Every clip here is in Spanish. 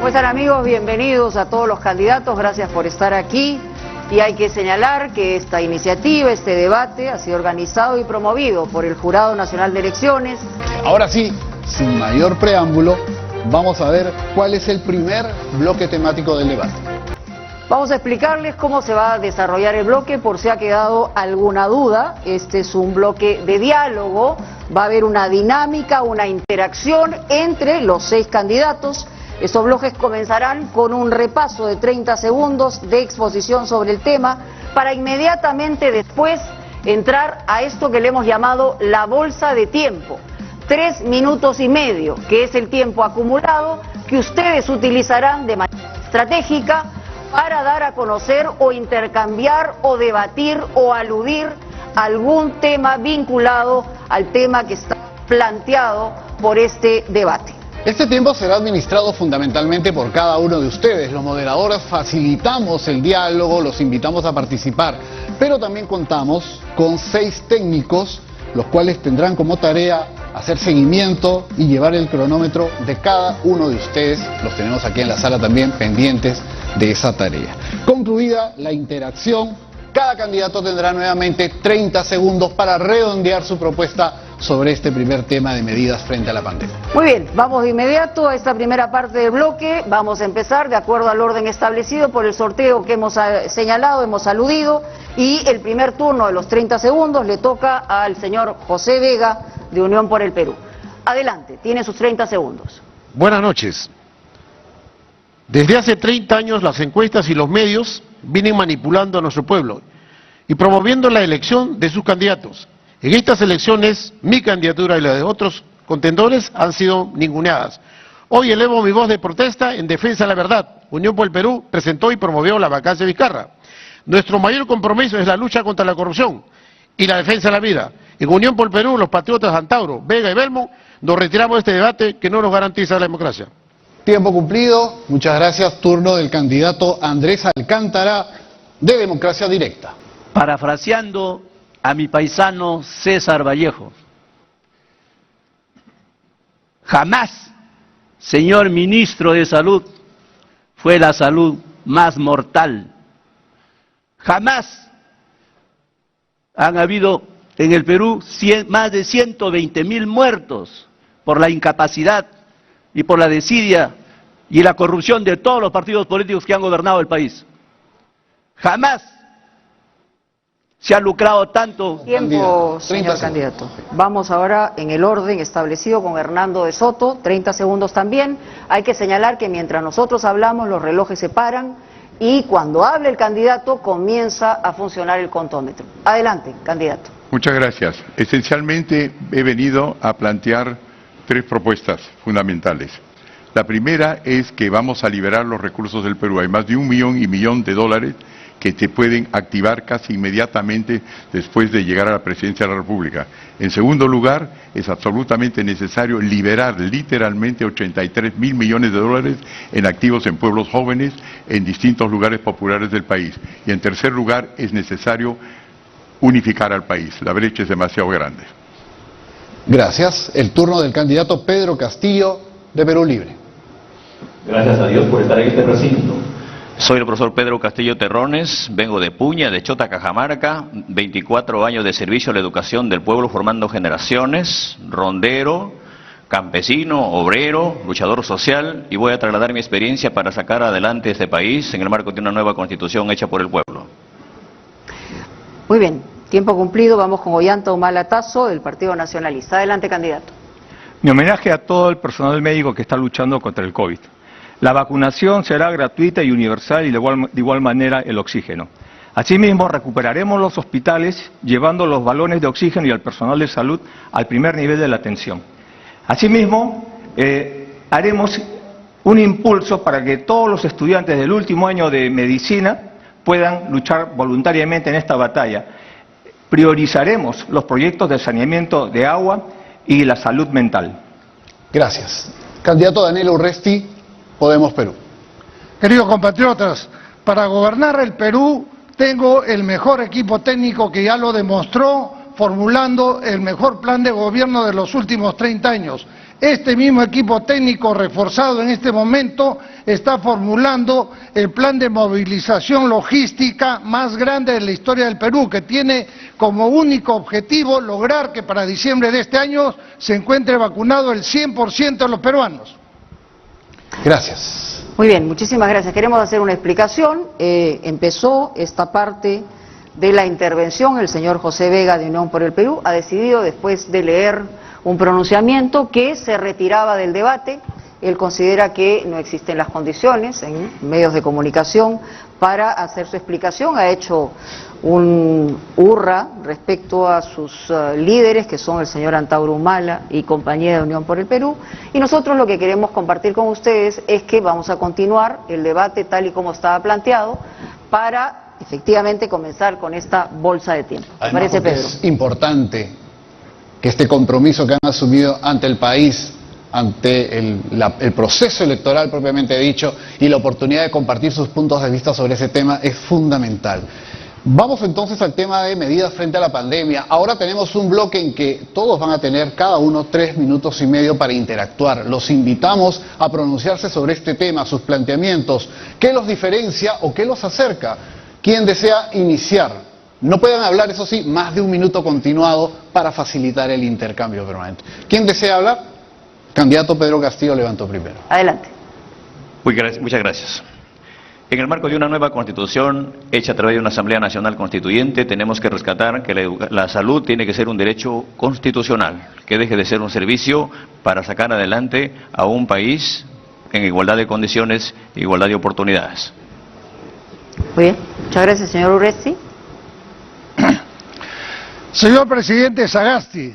¿Cómo están, amigos? Bienvenidos a todos los candidatos, gracias por estar aquí. Y hay que señalar que esta iniciativa, este debate, ha sido organizado y promovido por el Jurado Nacional de Elecciones. Ahora sí, sin mayor preámbulo, vamos a ver cuál es el primer bloque temático del debate. Vamos a explicarles cómo se va a desarrollar el bloque, por si ha quedado alguna duda. Este es un bloque de diálogo, va a haber una dinámica, una interacción entre los 6 candidatos. Estos bloques comenzarán con un repaso de 30 segundos de exposición sobre el tema, para inmediatamente después entrar a esto que le hemos llamado la bolsa de tiempo. 3 minutos y medio, que es el tiempo acumulado que ustedes utilizarán de manera estratégica para dar a conocer o intercambiar o debatir o aludir algún tema vinculado al tema que está planteado por este debate. Este tiempo será administrado fundamentalmente por cada uno de ustedes. Los moderadores facilitamos el diálogo, los invitamos a participar, pero también contamos con 6 técnicos, los cuales tendrán como tarea hacer seguimiento y llevar el cronómetro de cada uno de ustedes. Los tenemos aquí en la sala también pendientes de esa tarea. Concluida la interacción, cada candidato tendrá nuevamente 30 segundos para redondear su propuesta sobre este primer tema de medidas frente a la pandemia. Muy bien, vamos de inmediato a esta primera parte del bloque. Vamos a empezar de acuerdo al orden establecido por el sorteo que hemos señalado, hemos aludido, y el primer turno de los 30 segundos le toca al señor José Vega de Unión por el Perú. Adelante, tiene sus 30 segundos. Buenas noches. Desde hace 30 años las encuestas y los medios vienen manipulando a nuestro pueblo y promoviendo la elección de sus candidatos. En estas elecciones, mi candidatura y la de otros contendores han sido ninguneadas. Hoy elevo mi voz de protesta en defensa de la verdad. Unión por el Perú presentó y promovió la vacancia de Vizcarra. Nuestro mayor compromiso es la lucha contra la corrupción y la defensa de la vida. En Unión por el Perú, los patriotas Antauro, Vega y Belmo nos retiramos de este debate que no nos garantiza la democracia. Tiempo cumplido, muchas gracias. Turno del candidato Andrés Alcántara, de Democracia Directa. Parafraseando a mi paisano César Vallejo: jamás, señor ministro de Salud, fue la salud más mortal. Jamás han habido en el Perú más de 120.000 muertos por la incapacidad y por la desidia y la corrupción de todos los partidos políticos que han gobernado el país. Jamás se ha lucrado tanto. Tiempo, señor candidato. Vamos ahora en el orden establecido con Hernando de Soto, 30 segundos también. Hay que señalar que mientras nosotros hablamos, los relojes se paran y cuando hable el candidato comienza a funcionar el contómetro. Adelante, candidato. Muchas gracias. Esencialmente he venido a plantear 3 propuestas fundamentales. La primera es que vamos a liberar los recursos del Perú. Hay más de 1 millón de dólares que se pueden activar casi inmediatamente después de llegar a la presidencia de la República. En segundo lugar, es absolutamente necesario liberar literalmente 83.000 millones de dólares en activos en pueblos jóvenes en distintos lugares populares del país. Y en tercer lugar, es necesario unificar al país. La brecha es demasiado grande. Gracias. El turno del candidato Pedro Castillo, de Perú Libre. Gracias a Dios por estar en este recinto. Soy el profesor Pedro Castillo Terrones, vengo de Puña, de Chota, Cajamarca, 24 años de servicio a la educación del pueblo formando generaciones, rondero, campesino, obrero, luchador social, y voy a trasladar mi experiencia para sacar adelante este país en el marco de una nueva constitución hecha por el pueblo. Muy bien, tiempo cumplido, vamos con Ollanta Humala Tazo, del Partido Nacionalista. Adelante, candidato. Mi homenaje a todo el personal médico que está luchando contra el COVID. La vacunación será gratuita y universal y de igual manera el oxígeno. Asimismo, recuperaremos los hospitales llevando los balones de oxígeno y al personal de salud al primer nivel de la atención. Asimismo, haremos un impulso para que todos los estudiantes del último año de medicina puedan luchar voluntariamente en esta batalla. Priorizaremos los proyectos de saneamiento de agua y la salud mental. Gracias. Candidato Daniel Urresti, Podemos Perú. Queridos compatriotas, para gobernar el Perú tengo el mejor equipo técnico que ya lo demostró formulando el mejor plan de gobierno de los últimos 30 años. Este mismo equipo técnico reforzado en este momento está formulando el plan de movilización logística más grande de la historia del Perú, que tiene como único objetivo lograr que para diciembre de este año se encuentre vacunado el 100% de los peruanos. Gracias. Muy bien, muchísimas gracias. Queremos hacer una explicación. Empezó esta parte de la intervención el señor José Vega de Unión por el Perú. Ha decidido, después de leer un pronunciamiento, que se retiraba del debate. Él considera que no existen las condiciones en medios de comunicación para hacer su explicación. Ha hecho un hurra respecto a sus líderes, que son el señor Antauro Humala y compañía de Unión por el Perú. Y nosotros lo que queremos compartir con ustedes es que vamos a continuar el debate tal y como estaba planteado para efectivamente comenzar con esta bolsa de tiempo. ¿Te parece, Pedro? Es importante que este compromiso que han asumido ante el país, ante el proceso electoral propiamente dicho, y la oportunidad de compartir sus puntos de vista sobre ese tema es fundamental. Vamos entonces al tema de medidas frente a la pandemia. Ahora tenemos un bloque en que todos van a tener cada uno 3 minutos y medio para interactuar. Los invitamos a pronunciarse sobre este tema, sus planteamientos, qué los diferencia o qué los acerca. ¿Quién desea iniciar? No pueden hablar, eso sí, más de un minuto continuado para facilitar el intercambio permanente. ¿Quién desea hablar? Candidato Pedro Castillo levantó primero. Adelante. Muchas gracias. En el marco de una nueva constitución hecha a través de una Asamblea Nacional Constituyente, tenemos que rescatar que la salud tiene que ser un derecho constitucional, que deje de ser un servicio para sacar adelante a un país en igualdad de condiciones, igualdad de oportunidades. Muy bien, muchas gracias, señor Urresti. Señor presidente Sagasti,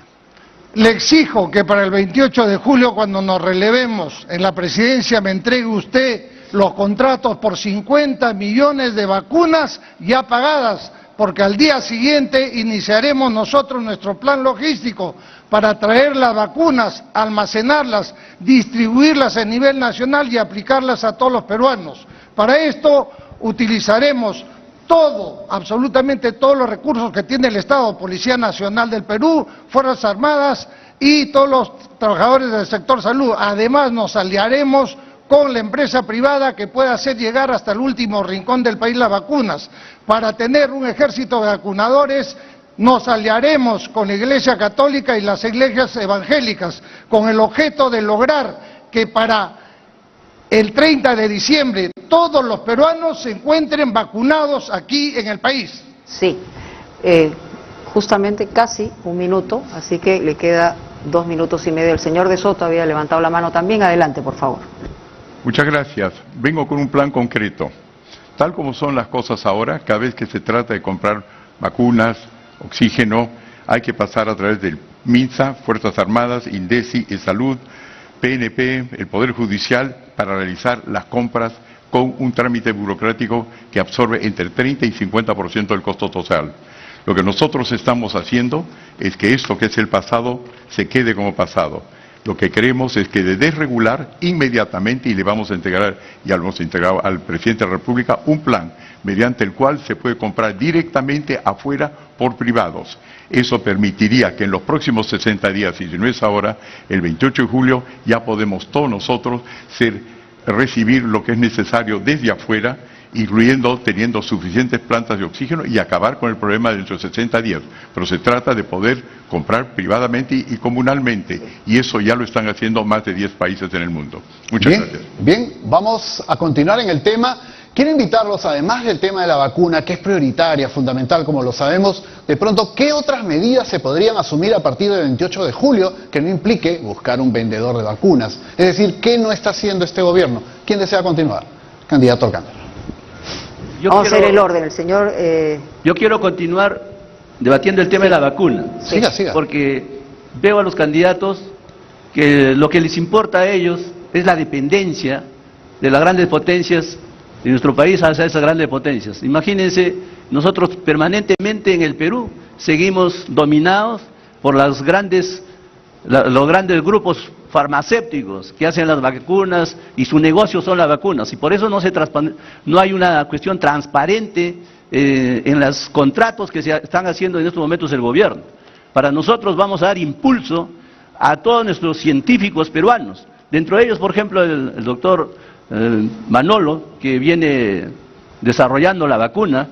le exijo que para el 28 de julio, cuando nos relevemos en la presidencia, me entregue usted los contratos por 50 millones de vacunas ya pagadas, porque al día siguiente iniciaremos nosotros nuestro plan logístico para traer las vacunas, almacenarlas, distribuirlas a nivel nacional y aplicarlas a todos los peruanos. Para esto utilizaremos absolutamente todos los recursos que tiene el Estado, Policía Nacional del Perú, Fuerzas Armadas y todos los trabajadores del sector salud. Además, nos aliaremos con la empresa privada que pueda hacer llegar hasta el último rincón del país las vacunas. Para tener un ejército de vacunadores, nos aliaremos con la Iglesia Católica y las iglesias evangélicas, con el objeto de lograr que para el 30 de diciembre todos los peruanos se encuentren vacunados aquí en el país. Sí, justamente casi un minuto, así que le queda 2 minutos y medio. El señor de Soto había levantado la mano también. Adelante, por favor. Muchas gracias. Vengo con un plan concreto. Tal como son las cosas ahora, cada vez que se trata de comprar vacunas, oxígeno, hay que pasar a través del MINSA, Fuerzas Armadas, INDECI, Salud, PNP, el Poder Judicial, para realizar las compras con un trámite burocrático que absorbe entre 30 y 50% del costo total. Lo que nosotros estamos haciendo es que esto que es el pasado se quede como pasado. Lo que queremos es que de desregular inmediatamente, y le vamos a entregar, ya lo hemos entregado al presidente de la República, un plan mediante el cual se puede comprar directamente afuera por privados. Eso permitiría que en los próximos 60 días, y si no es ahora, el 28 de julio, ya podemos todos nosotros recibir lo que es necesario desde afuera, incluyendo teniendo suficientes plantas de oxígeno y acabar con el problema dentro de 60 días. Pero se trata de poder comprar privadamente y comunalmente, y eso ya lo están haciendo más de 10 países en el mundo. Muchas gracias. Bien, vamos a continuar en el tema. Quiero invitarlos, además del tema de la vacuna, que es prioritaria, fundamental, como lo sabemos, de pronto, ¿qué otras medidas se podrían asumir a partir del 28 de julio que no implique buscar un vendedor de vacunas? Es decir, ¿qué no está haciendo este gobierno? ¿Quién desea continuar? Candidato Alcántara. Vamos a hacer el orden, el señor... Yo quiero continuar debatiendo el tema de la vacuna. Sí. Siga. Porque veo a los candidatos que lo que les importa a ellos es la dependencia de las grandes potencias de nuestro país hacia esas grandes potencias. Imagínense, nosotros permanentemente en el Perú seguimos dominados por los grandes grupos farmacéuticos que hacen las vacunas y su negocio son las vacunas, y por eso no hay una cuestión transparente en los contratos que se están haciendo en estos momentos el gobierno. Para nosotros vamos a dar impulso a todos nuestros científicos peruanos. Dentro de ellos, por ejemplo, el doctor Manolo, que viene desarrollando la vacuna,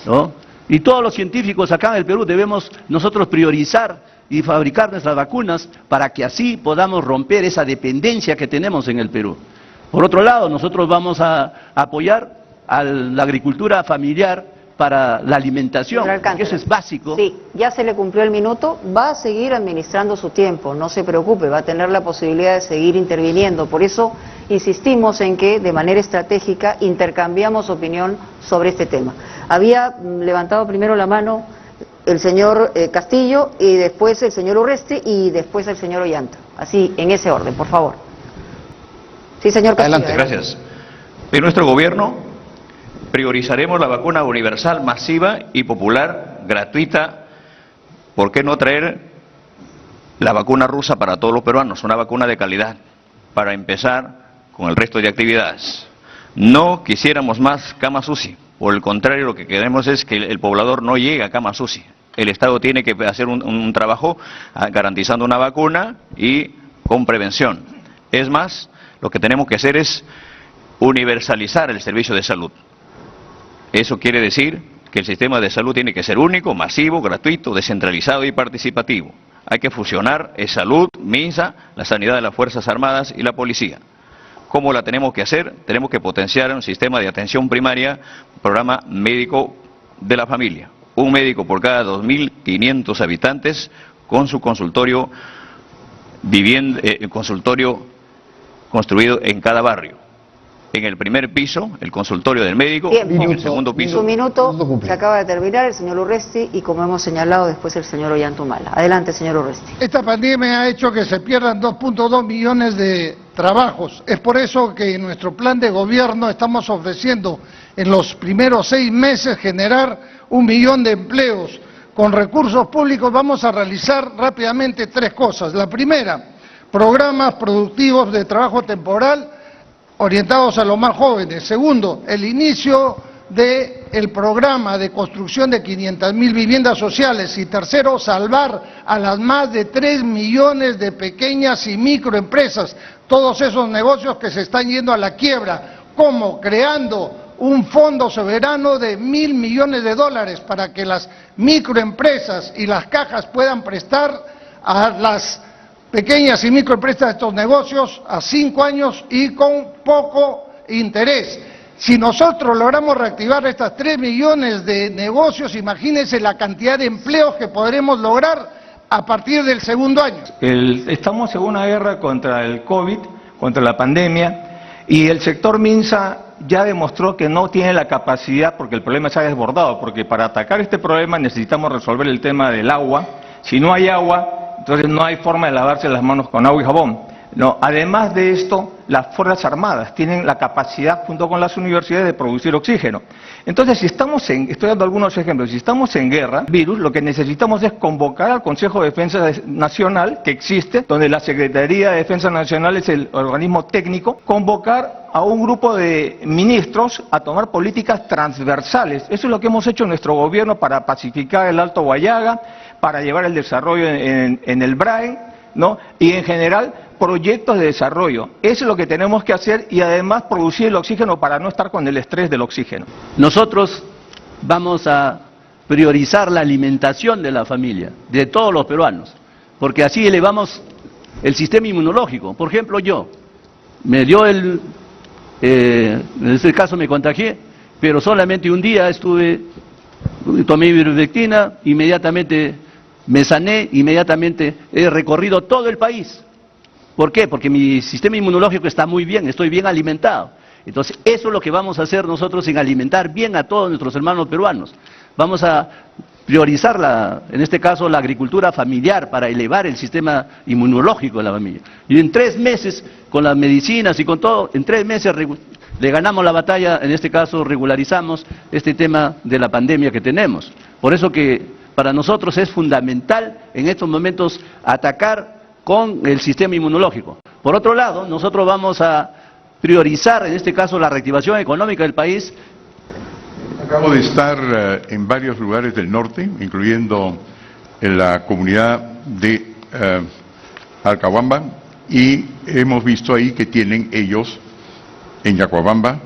¿no? Y todos los científicos acá en el Perú debemos nosotros priorizar y fabricar nuestras vacunas para que así podamos romper esa dependencia que tenemos en el Perú. Por otro lado, nosotros vamos a apoyar a la agricultura familiar para la alimentación, que eso es básico. Sí, ya se le cumplió el minuto, va a seguir administrando su tiempo, no se preocupe, va a tener la posibilidad de seguir interviniendo. Por eso insistimos en que de manera estratégica intercambiamos opinión sobre este tema. Había levantado primero la mano el señor Castillo y después el señor Urresti y después el señor Ollanta. Así, en ese orden, por favor. Sí, señor Castillo. Adelante. Gracias. En nuestro gobierno priorizaremos la vacuna universal, masiva y popular, gratuita. ¿Por qué no traer la vacuna rusa para todos los peruanos? Una vacuna de calidad, para empezar con el resto de actividades. No quisiéramos más camas UCI. Por el contrario, lo que queremos es que el poblador no llegue a camas UCI. El Estado tiene que hacer un trabajo garantizando una vacuna y con prevención. Es más, lo que tenemos que hacer es universalizar el servicio de salud. Eso quiere decir que el sistema de salud tiene que ser único, masivo, gratuito, descentralizado y participativo. Hay que fusionar salud, MINSA, la sanidad de las Fuerzas Armadas y la policía. ¿Cómo la tenemos que hacer? Tenemos que potenciar un sistema de atención primaria, programa médico de la familia. Un médico por cada 2.500 habitantes con su consultorio, consultorio construido en cada barrio. En el primer piso, el consultorio del médico, Tiempo. en el segundo piso. Su minuto se acaba de terminar, el señor Urresti, y como hemos señalado, después el señor Ollantumala. Adelante, señor Urresti. Esta pandemia ha hecho que se pierdan 2.2 millones de trabajos. Es por eso que en nuestro plan de gobierno estamos ofreciendo en los primeros 6 meses generar 1 millón de empleos. Con recursos públicos vamos a realizar rápidamente 3 cosas. La primera, programas productivos de trabajo temporal orientados a los más jóvenes. Segundo, el inicio del programa de construcción de 500.000 viviendas sociales. Y tercero, salvar a las más de 3 millones de pequeñas y microempresas, todos esos negocios que se están yendo a la quiebra. ¿Cómo? Creando un fondo soberano de $1.000 millones para que las microempresas y las cajas puedan prestar a las pequeñas y microempresas de estos negocios a 5 años y con poco interés. Si nosotros logramos reactivar estas 3 millones de negocios, imagínense la cantidad de empleos que podremos lograr a partir del segundo año. Estamos en una guerra contra el COVID, contra la pandemia, y el sector MINSA ya demostró que no tiene la capacidad, porque el problema se ha desbordado, porque para atacar este problema necesitamos resolver el tema del agua. Si no hay agua, entonces no hay forma de lavarse las manos con agua y jabón. No, además de esto, las Fuerzas Armadas tienen la capacidad, junto con las universidades, de producir oxígeno. Entonces, si estamos estoy dando algunos ejemplos, si estamos en guerra, virus, lo que necesitamos es convocar al Consejo de Defensa Nacional, que existe, donde la Secretaría de Defensa Nacional es el organismo técnico, convocar a un grupo de ministros a tomar políticas transversales. Eso es lo que hemos hecho en nuestro gobierno para pacificar el Alto Guayaga, para llevar el desarrollo en el BRAE, ¿no? Y en general proyectos de desarrollo. Eso es lo que tenemos que hacer, y además producir el oxígeno para no estar con el estrés del oxígeno. Nosotros vamos a priorizar la alimentación de la familia, de todos los peruanos, porque así elevamos el sistema inmunológico. Por ejemplo, yo me dio en este caso me contagié, pero solamente un día tomé ivermectina, inmediatamente me sané, inmediatamente he recorrido todo el país. ¿Por qué? Porque mi sistema inmunológico está muy bien, estoy bien alimentado. Entonces, eso es lo que vamos a hacer nosotros en alimentar bien a todos nuestros hermanos peruanos. Vamos a priorizar, en este caso, la agricultura familiar para elevar el sistema inmunológico de la familia. Y en 3 meses, con las medicinas y con todo, en 3 meses le ganamos la batalla, en este caso regularizamos este tema de la pandemia que tenemos. Por eso que para nosotros es fundamental en estos momentos atacar con el sistema inmunológico. Por otro lado, nosotros vamos a priorizar, en este caso, la reactivación económica del país. Acabo de estar en varios lugares del norte, incluyendo en la comunidad de Alcabamba, y hemos visto ahí que tienen ellos, en Yacuabamba,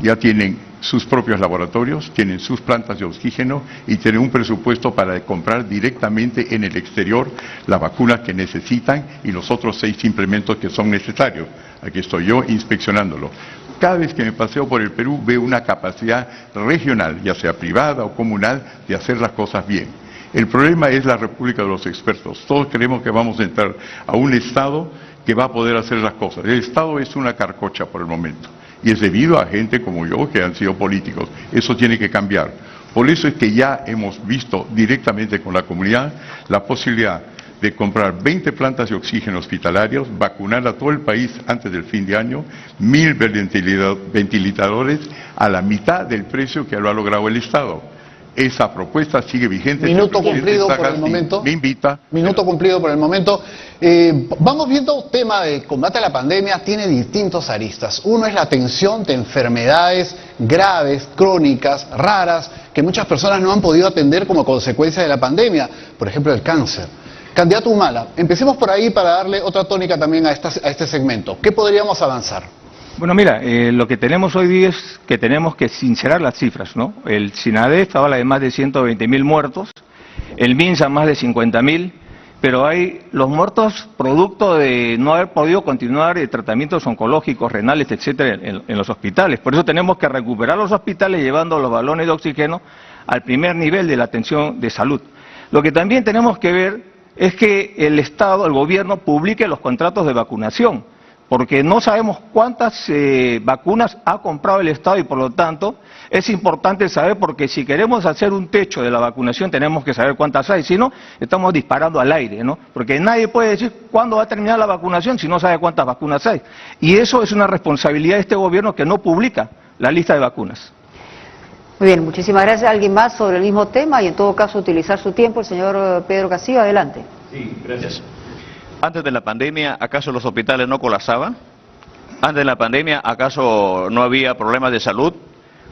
ya tienen sus propios laboratorios, tienen sus plantas de oxígeno y tienen un presupuesto para comprar directamente en el exterior las vacunas que necesitan y los otros 6 implementos que son necesarios. Aquí estoy yo inspeccionándolo. Cada vez que me paseo por el Perú veo una capacidad regional, ya sea privada o comunal, de hacer las cosas bien. El problema es la República de los Expertos. Todos creemos que vamos a entrar a un Estado que va a poder hacer las cosas. El Estado es una carcocha por el momento. Y es debido a gente como yo que han sido políticos. Eso tiene que cambiar. Por eso es que ya hemos visto directamente con la comunidad la posibilidad de comprar 20 plantas de oxígeno hospitalarios, vacunar a todo el país antes del fin de año, 1000 ventiladores a la mitad del precio que lo ha logrado el Estado. Esa propuesta sigue vigente. Minuto cumplido por el momento. Me invita. Minuto cumplido por el momento. Vamos viendo tema de combate a la pandemia, tiene distintos aristas. Uno es la atención de enfermedades graves, crónicas, raras, que muchas personas no han podido atender como consecuencia de la pandemia. Por ejemplo, el cáncer. Candidato Humala, empecemos por ahí para darle otra tónica también a este segmento. ¿Qué podríamos avanzar? Bueno, mira, lo que tenemos hoy día es que tenemos que sincerar las cifras, ¿no? El SINADEF habla de más de 120.000 muertos, el MINSA más de 50.000, pero hay los muertos producto de no haber podido continuar tratamientos oncológicos, renales, etcétera, en los hospitales. Por eso tenemos que recuperar los hospitales llevando los balones de oxígeno al primer nivel de la atención de salud. Lo que también tenemos que ver es que el Estado, el gobierno, publique los contratos de vacunación, porque no sabemos cuántas vacunas ha comprado el Estado y por lo tanto es importante saber, porque si queremos hacer un techo de la vacunación tenemos que saber cuántas hay, si no estamos disparando al aire, ¿no? Porque nadie puede decir cuándo va a terminar la vacunación si no sabe cuántas vacunas hay. Y eso es una responsabilidad de este gobierno que no publica la lista de vacunas. Muy bien, muchísimas gracias. ¿Alguien más sobre el mismo tema y en todo caso utilizar su tiempo? El señor Pedro Castillo, adelante. Sí, gracias. Antes de la pandemia, ¿acaso los hospitales no colapsaban? Antes de la pandemia, ¿acaso no había problemas de salud?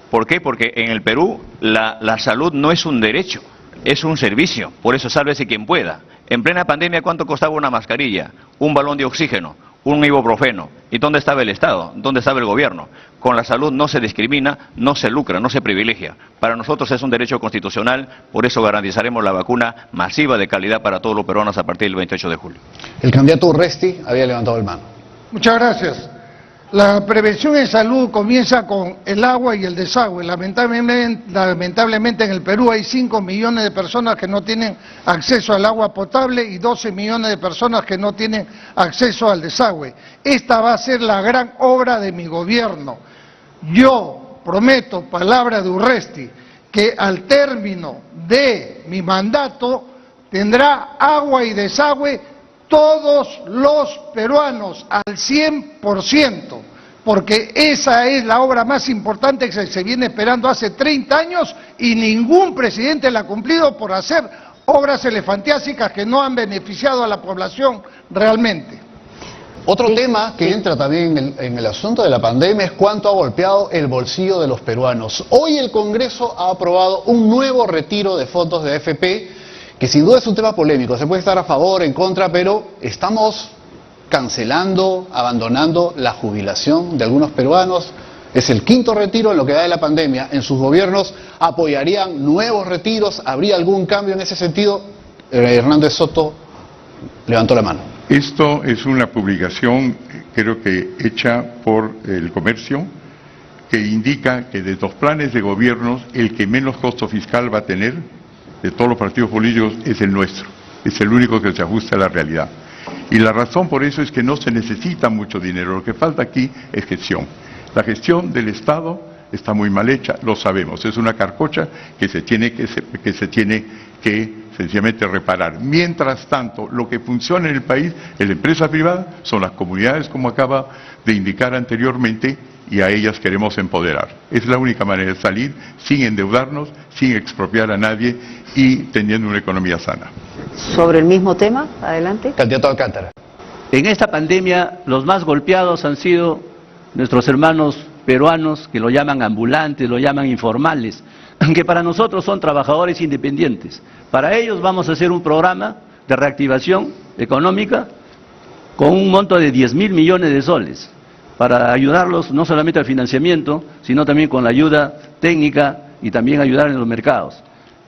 ¿Por qué? Porque en el Perú la salud no es un derecho, es un servicio. Por eso sálvese quien pueda. En plena pandemia, ¿cuánto costaba una mascarilla? Un balón de oxígeno, un ibuprofeno. ¿Y dónde estaba el Estado? ¿Dónde estaba el gobierno? Con la salud no se discrimina, no se lucra, no se privilegia. Para nosotros es un derecho constitucional, por eso garantizaremos la vacuna masiva de calidad para todos los peruanos a partir del 28 de julio. El candidato Urresti había levantado el mano. Muchas gracias. La prevención en salud comienza con el agua y el desagüe. Lamentablemente en el Perú hay 5 millones de personas que no tienen acceso al agua potable y 12 millones de personas que no tienen acceso al desagüe. Esta va a ser la gran obra de mi gobierno. Yo prometo, palabra de Urresti, que al término de mi mandato tendrá agua y desagüe todos los peruanos al 100%, porque esa es la obra más importante que se viene esperando hace 30 años y ningún presidente la ha cumplido por hacer obras elefantiásicas que no han beneficiado a la población realmente. Otro tema que entra también en el asunto de la pandemia es cuánto ha golpeado el bolsillo de los peruanos. Hoy el Congreso ha aprobado un nuevo retiro de fondos de AFP, que sin duda es un tema polémico, se puede estar a favor, en contra, pero estamos cancelando, abandonando la jubilación de algunos peruanos. Es el quinto retiro en lo que da de la pandemia. ¿En sus gobiernos apoyarían nuevos retiros? ¿Habría algún cambio en ese sentido? Hernández Soto levantó la mano. Esto es una publicación, creo que hecha por el comercio, que indica que de los planes de gobiernos, el que menos costo fiscal va a tener de todos los partidos políticos es el nuestro, es el único que se ajusta a la realidad. Y la razón por eso es que no se necesita mucho dinero, lo que falta aquí es gestión. La gestión del Estado está muy mal hecha, lo sabemos, es una carcocha que se tiene que sencillamente reparar. Mientras tanto, lo que funciona en el país, en la empresa privada, son las comunidades, como acaba de indicar anteriormente, y a ellas queremos empoderar. Es la única manera de salir sin endeudarnos, sin expropiar a nadie y teniendo una economía sana. Sobre el mismo tema, adelante. Candidato Alcántara. En esta pandemia los más golpeados han sido nuestros hermanos peruanos, que lo llaman ambulantes, lo llaman informales, que para nosotros son trabajadores independientes. Para ellos vamos a hacer un programa de reactivación económica con un monto de 10.000 millones de soles, para ayudarlos no solamente al financiamiento, sino también con la ayuda técnica y también ayudar en los mercados.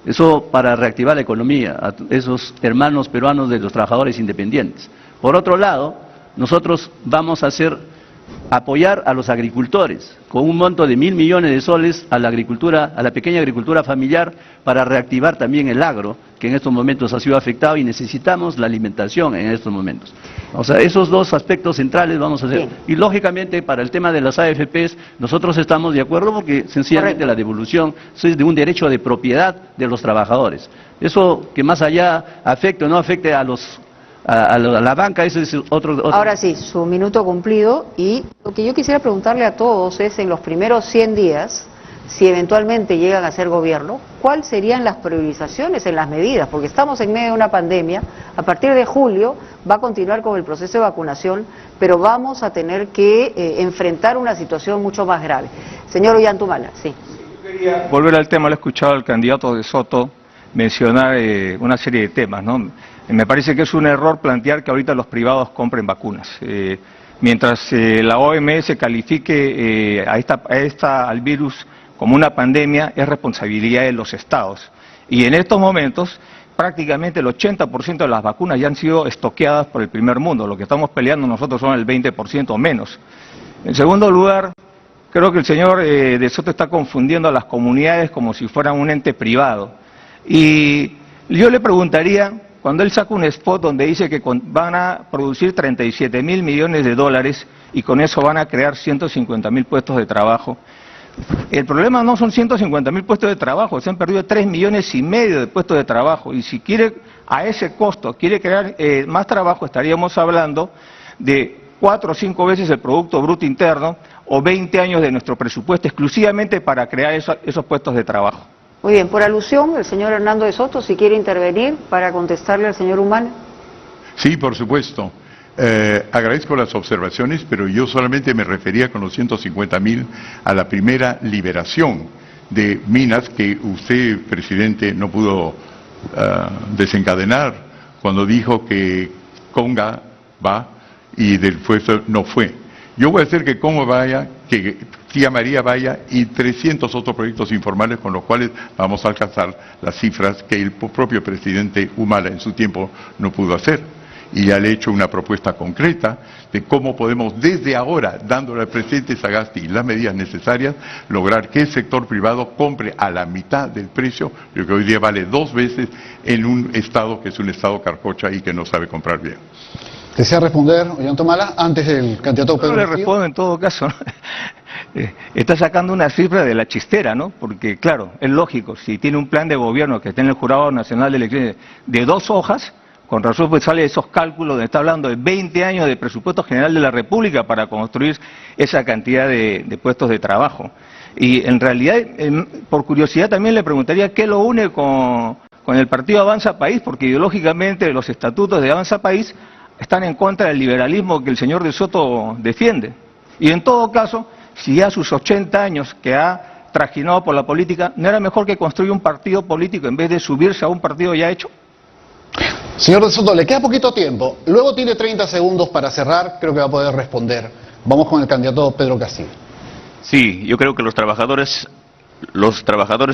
Eso para reactivar la economía, a esos hermanos peruanos de los trabajadores independientes. Por otro lado, nosotros vamos a apoyar a los agricultores con un monto de 1.000 millones de soles a la agricultura, a la pequeña agricultura familiar, para reactivar también el agro, que en estos momentos ha sido afectado y necesitamos la alimentación en estos momentos. O sea, esos dos aspectos centrales vamos a hacer. Bien. Y lógicamente para el tema de las AFPs, nosotros estamos de acuerdo porque sencillamente Correcto. la devolución es de un derecho de propiedad de los trabajadores. Eso que más allá afecte o no afecte a la banca, eso es otro... Ahora sí, su minuto cumplido, y lo que yo quisiera preguntarle a todos es, en los primeros 100 días, si eventualmente llegan a ser gobierno, ¿cuáles serían las priorizaciones en las medidas? Porque estamos en medio de una pandemia, a partir de julio va a continuar con el proceso de vacunación, pero vamos a tener que enfrentar una situación mucho más grave. Señor Ollantumala, sí. Quería volver al tema, lo he escuchado al candidato de Soto mencionar una serie de temas, ¿no? Me parece que es un error plantear que ahorita los privados compren vacunas. Mientras la OMS califique al virus como una pandemia, es responsabilidad de los estados. Y en estos momentos, prácticamente el 80% de las vacunas ya han sido estoqueadas por el primer mundo. Lo que estamos peleando nosotros son el 20% o menos. En segundo lugar, creo que el señor de Soto está confundiendo a las comunidades como si fueran un ente privado. Y yo le preguntaría, cuando él saca un spot donde dice que van a producir 37.000 millones de dólares y con eso van a crear 150.000 puestos de trabajo, el problema no son 150.000 puestos de trabajo, se han perdido 3,5 millones de puestos de trabajo, y si quiere a ese costo, quiere crear más trabajo, estaríamos hablando de 4 o 5 veces el Producto Bruto Interno o 20 años de nuestro presupuesto exclusivamente para crear esos puestos de trabajo. Muy bien, por alusión, el señor Hernando de Soto, si quiere intervenir para contestarle al señor Humala. Sí, por supuesto. Agradezco las observaciones, pero yo solamente me refería con los 150.000 a la primera liberación de minas que usted, presidente, no pudo desencadenar cuando dijo que Conga va y del puesto no fue. Yo voy a hacer que Conga vaya, que Tía María vaya y 300 otros proyectos informales con los cuales vamos a alcanzar las cifras que el propio presidente Humala en su tiempo no pudo hacer. Y ya le he hecho una propuesta concreta de cómo podemos desde ahora, dándole al presidente Sagasti las medidas necesarias, lograr que el sector privado compre a la mitad del precio, lo que hoy día vale 2 veces en un estado que es un estado carcocha y que no sabe comprar bien. ¿Desea responder, Ollantumala, antes del candidato Pedro Yo le Castillo? respondo en todo caso. Está sacando una cifra de la chistera, ¿no? Porque, claro, es lógico, si tiene un plan de gobierno que está en el Jurado Nacional de Elecciones de 2 hojas, con razón pues sale esos cálculos donde está hablando de 20 años de presupuesto general de la República para construir esa cantidad de puestos de trabajo. Y en realidad, por curiosidad también le preguntaría qué lo une con el partido Avanza País, porque ideológicamente los estatutos de Avanza País están en contra del liberalismo que el señor de Soto defiende. Y en todo caso, si ya a sus 80 años que ha trajinado por la política, ¿no era mejor que construya un partido político en vez de subirse a un partido ya hecho? Señor de Soto, le queda poquito tiempo. Luego tiene 30 segundos para cerrar, creo que va a poder responder. Vamos con el candidato Pedro Castillo. Sí, yo creo que los trabajadores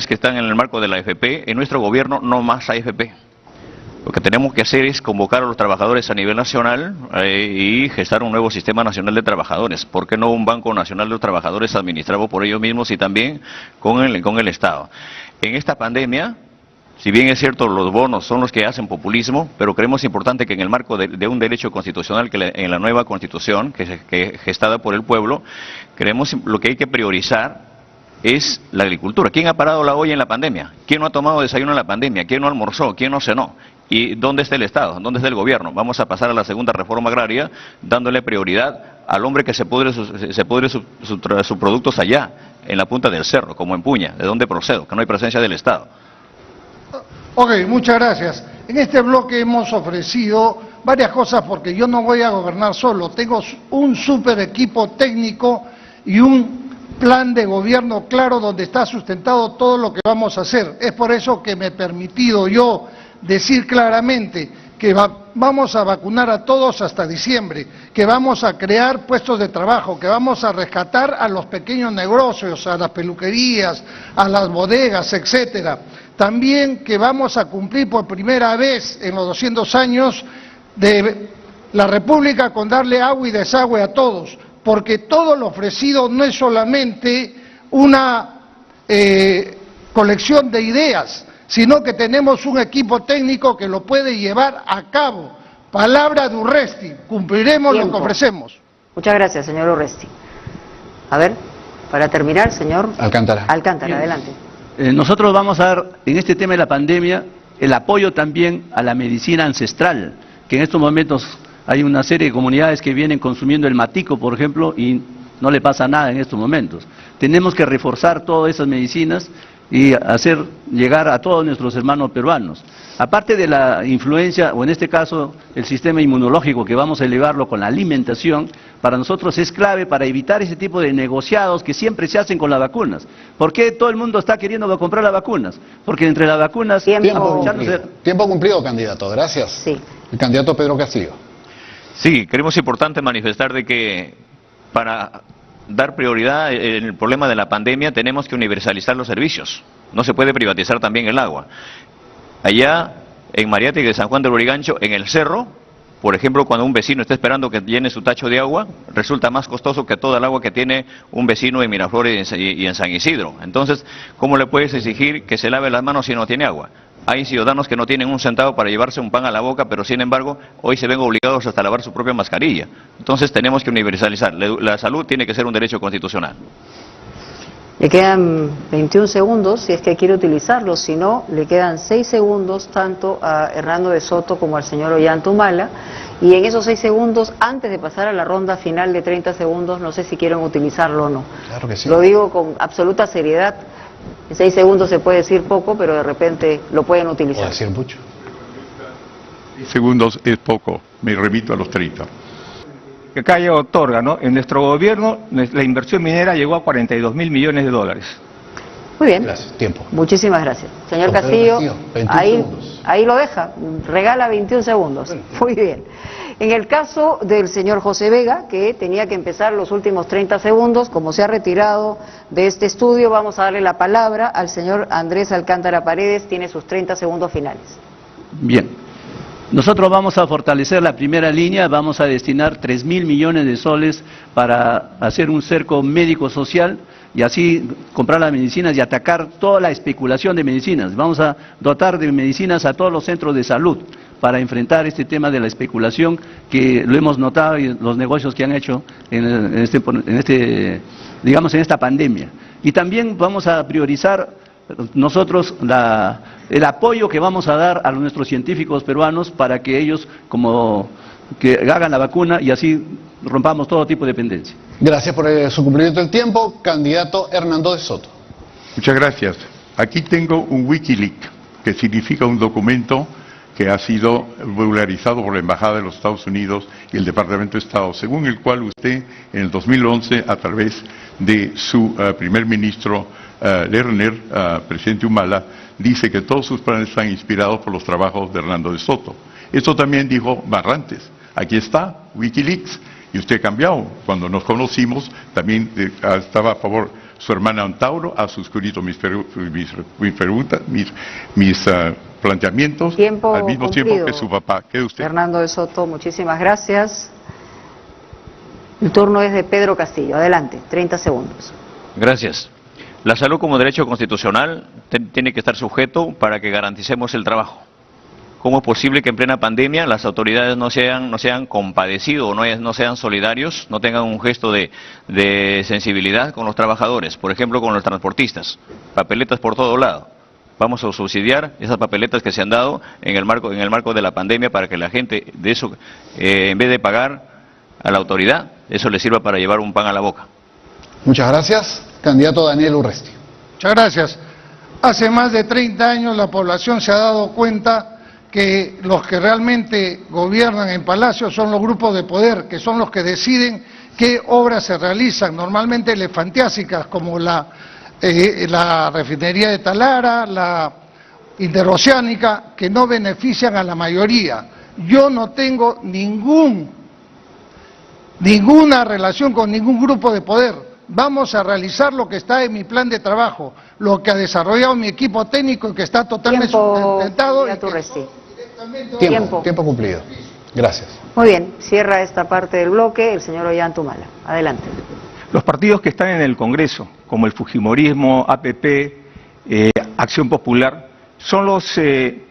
que están en el marco de la AFP, en nuestro gobierno no más AFP. Lo que tenemos que hacer es convocar a los trabajadores a nivel nacional y gestar un nuevo sistema nacional de trabajadores. ¿Por qué no un Banco Nacional de los Trabajadores administrado por ellos mismos y también con el Estado? En esta pandemia, si bien es cierto, los bonos son los que hacen populismo, pero creemos importante que en el marco de un derecho constitucional, que en la nueva Constitución, que gestada por el pueblo, creemos lo que hay que priorizar es la agricultura. ¿Quién ha parado la olla en la pandemia? ¿Quién no ha tomado desayuno en la pandemia? ¿Quién no almorzó? ¿Quién no cenó? ¿Y dónde está el Estado? ¿Dónde está el gobierno? Vamos a pasar a la segunda reforma agraria dándole prioridad al hombre que se pudre sus productos allá, en la punta del cerro, como en Puña, de donde procedo, que no hay presencia del Estado. Ok, muchas gracias. En este bloque hemos ofrecido varias cosas porque yo no voy a gobernar solo. Tengo un super equipo técnico y un plan de gobierno claro donde está sustentado todo lo que vamos a hacer. Es por eso que me he permitido yo decir claramente que vamos a vacunar a todos hasta diciembre, que vamos a crear puestos de trabajo, que vamos a rescatar a los pequeños negocios, a las peluquerías, a las bodegas, etcétera. También que vamos a cumplir por primera vez en los 200 años de la República con darle agua y desagüe a todos, porque todo lo ofrecido no es solamente una colección de ideas, sino que tenemos un equipo técnico que lo puede llevar a cabo. Palabra de Urresti, cumpliremos lo que ofrecemos. Muchas gracias, señor Urresti. A ver, para terminar, señor Alcántara. Alcántara, adelante. Nosotros vamos a dar, en este tema de la pandemia, el apoyo también a la medicina ancestral, que en estos momentos hay una serie de comunidades que vienen consumiendo el matico, por ejemplo, y no le pasa nada en estos momentos. Tenemos que reforzar todas esas medicinas y hacer llegar a todos nuestros hermanos peruanos. Aparte de la influencia, o en este caso el sistema inmunológico, que vamos a elevarlo con la alimentación, para nosotros es clave para evitar ese tipo de negociados que siempre se hacen con las vacunas. ¿Por qué todo el mundo está queriendo comprar las vacunas? Porque entre las vacunas... Tiempo cumplido, candidato. Gracias. Sí. El candidato Pedro Castillo. Sí, creemos importante manifestar de que para dar prioridad en el problema de la pandemia tenemos que universalizar los servicios. No se puede privatizar también el agua. Allá en Mariátegui de San Juan del Lurigancho, en el cerro, por ejemplo, cuando un vecino está esperando que llene su tacho de agua, resulta más costoso que toda el agua que tiene un vecino en Miraflores y en San Isidro. Entonces, ¿cómo le puedes exigir que se lave las manos si no tiene agua? Hay ciudadanos que no tienen un centavo para llevarse un pan a la boca, pero sin embargo, hoy se ven obligados hasta a lavar su propia mascarilla. Entonces, tenemos que universalizar. La salud tiene que ser un derecho constitucional. Le quedan 21 segundos si es que quiere utilizarlos, si no, le quedan 6 segundos tanto a Hernando de Soto como al señor Ollantumala, y en esos 6 segundos, antes de pasar a la ronda final de 30 segundos, no sé si quieren utilizarlo o no. Claro que sí. Lo digo con absoluta seriedad, en 6 segundos se puede decir poco, pero de repente lo pueden utilizar. Puede decir mucho. 10 segundos es poco, me remito a los 30. Que acá ya otorga, ¿no? En nuestro gobierno la inversión minera llegó a 42.000 millones de dólares. Muy bien. Gracias. Tiempo. Muchísimas gracias. Señor Don Castillo, Pedro Castillo, 21 segundos. ahí lo deja, regala 21 segundos. Muy bien. En el caso del señor José Vega, que tenía que empezar los últimos 30 segundos, como se ha retirado de este estudio, vamos a darle la palabra al señor Andrés Alcántara Paredes, tiene sus 30 segundos finales. Bien. Nosotros vamos a fortalecer la primera línea, vamos a destinar 3.000 millones de soles para hacer un cerco médico-social y así comprar las medicinas y atacar toda la especulación de medicinas. Vamos a dotar de medicinas a todos los centros de salud para enfrentar este tema de la especulación que lo hemos notado en los negocios que han hecho en esta pandemia. Y también vamos a priorizar nosotros el apoyo que vamos a dar a nuestros científicos peruanos para que ellos que hagan la vacuna y así rompamos todo tipo de dependencia. Gracias por su cumplimiento del tiempo, candidato Hernando de Soto. Muchas gracias. Aquí tengo un Wikileaks, que significa un documento que ha sido vulgarizado por la Embajada de los Estados Unidos y el Departamento de Estado, según el cual usted en el 2011, a través de su primer ministro Lerner, presidente Humala, dice que todos sus planes están inspirados por los trabajos de Hernando de Soto. Esto también dijo Barrantes. Aquí está, Wikileaks, y usted ha cambiado. Cuando nos conocimos, también estaba a favor su hermana Antauro, ha suscrito mis preguntas, mis planteamientos, Tiempo al mismo cumplido. tiempo que su papá. ¿Qué usted? Hernando de Soto, muchísimas gracias. El turno es de Pedro Castillo. Adelante, 30 segundos. Gracias. La salud como derecho constitucional tiene que estar sujeto para que garanticemos el trabajo. ¿Cómo es posible que en plena pandemia las autoridades no sean compadecidos, no sean solidarios, no tengan un gesto de sensibilidad con los trabajadores? Por ejemplo, con los transportistas. Papeletas por todo lado. Vamos a subsidiar esas papeletas que se han dado en el marco de la pandemia para que la gente de eso, en vez de pagar a la autoridad, eso le sirva para llevar un pan a la boca. Muchas gracias. Candidato Daniel Urresti. Muchas gracias. Hace más de 30 años la población se ha dado cuenta que los que realmente gobiernan en Palacio son los grupos de poder, que son los que deciden qué obras se realizan, normalmente elefantiásicas, como la refinería de Talara, la interoceánica, que no benefician a la mayoría. yo no tengo ninguna relación con ningún grupo de poder. Vamos a realizar lo que está en mi plan de trabajo, lo que ha desarrollado mi equipo técnico y que está totalmente sustentado. Tiempo cumplido. Gracias. Muy bien, cierra esta parte del bloque el señor Ollantumala. Adelante. Los partidos que están en el Congreso, como el Fujimorismo, APP, Acción Popular, son los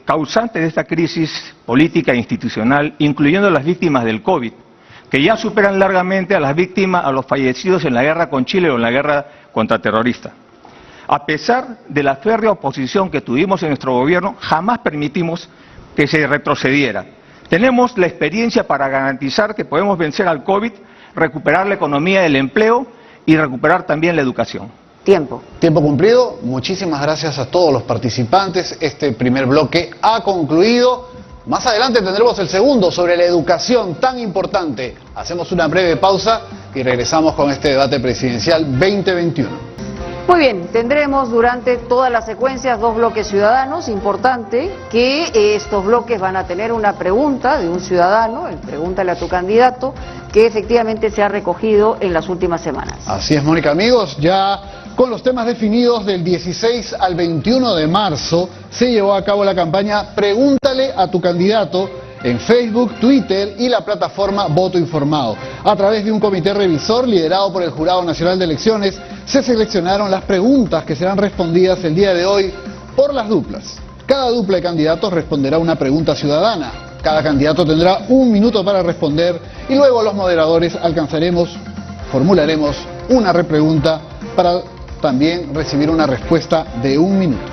causantes de esta crisis política e institucional, incluyendo las víctimas del COVID, que ya superan largamente a las víctimas, a los fallecidos en la guerra con Chile o en la guerra contra terroristas. A pesar de la férrea oposición que tuvimos en nuestro gobierno, jamás permitimos que se retrocediera. Tenemos la experiencia para garantizar que podemos vencer al COVID, recuperar la economía del empleo y recuperar también la educación. Tiempo Cumplido. Muchísimas gracias a todos los participantes. Este primer bloque ha concluido. Más adelante tendremos el segundo sobre la educación tan importante. Hacemos una breve pausa y regresamos con este debate presidencial 2021. Muy bien, tendremos durante todas las secuencias 2 bloques ciudadanos. Importante que estos bloques van a tener una pregunta de un ciudadano, el pregúntale a tu candidato, que efectivamente se ha recogido en las últimas semanas. Así es, Mónica. Amigos, ya con los temas definidos del 16 al 21 de marzo se llevó a cabo la campaña Pregúntale a tu candidato en Facebook, Twitter y la plataforma Voto Informado. A través de un comité revisor liderado por el Jurado Nacional de Elecciones, se seleccionaron las preguntas que serán respondidas el día de hoy por las duplas. Cada dupla de candidatos responderá una pregunta ciudadana. Cada candidato tendrá 1 minuto para responder y luego los moderadores formularemos una repregunta para también recibir una respuesta de 1 minuto.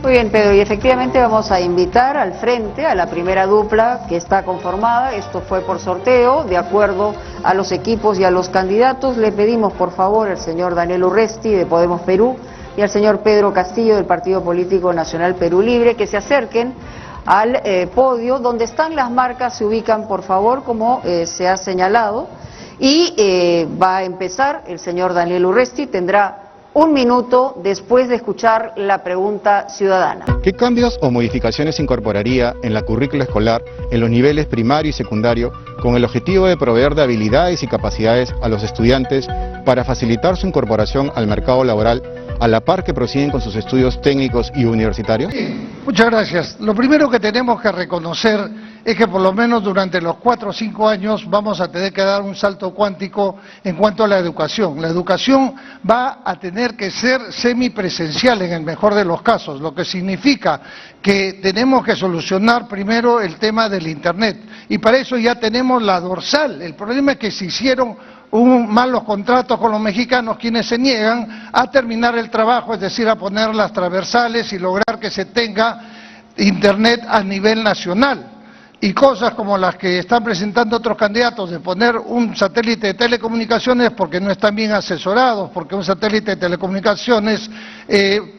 Muy bien, Pedro, y efectivamente vamos a invitar al frente a la primera dupla que está conformada. Esto fue por sorteo, de acuerdo a los equipos y a los candidatos. Le pedimos, por favor, al señor Daniel Urresti, de Podemos Perú, y al señor Pedro Castillo, del Partido Político Nacional Perú Libre, que se acerquen al podio. Donde están las marcas se ubican, por favor, como se ha señalado. Y va a empezar el señor Daniel Urresti, tendrá 1 minuto después de escuchar la pregunta ciudadana. ¿Qué cambios o modificaciones incorporaría en la currícula escolar en los niveles primario y secundario con el objetivo de proveer de habilidades y capacidades a los estudiantes para facilitar su incorporación al mercado laboral a la par que prosiguen con sus estudios técnicos y universitarios? Muchas gracias. Lo primero que tenemos que reconocer es que por lo menos durante los 4 o 5 años vamos a tener que dar un salto cuántico en cuanto a la educación. La educación va a tener que ser semipresencial en el mejor de los casos, lo que significa que tenemos que solucionar primero el tema del Internet. Y para eso ya tenemos la dorsal. El problema es que se hicieron malos contratos con los mexicanos, quienes se niegan a terminar el trabajo, es decir, a poner las transversales y lograr que se tenga Internet a nivel nacional. Y cosas como las que están presentando otros candidatos, de poner un satélite de telecomunicaciones porque no están bien asesorados, porque un satélite de telecomunicaciones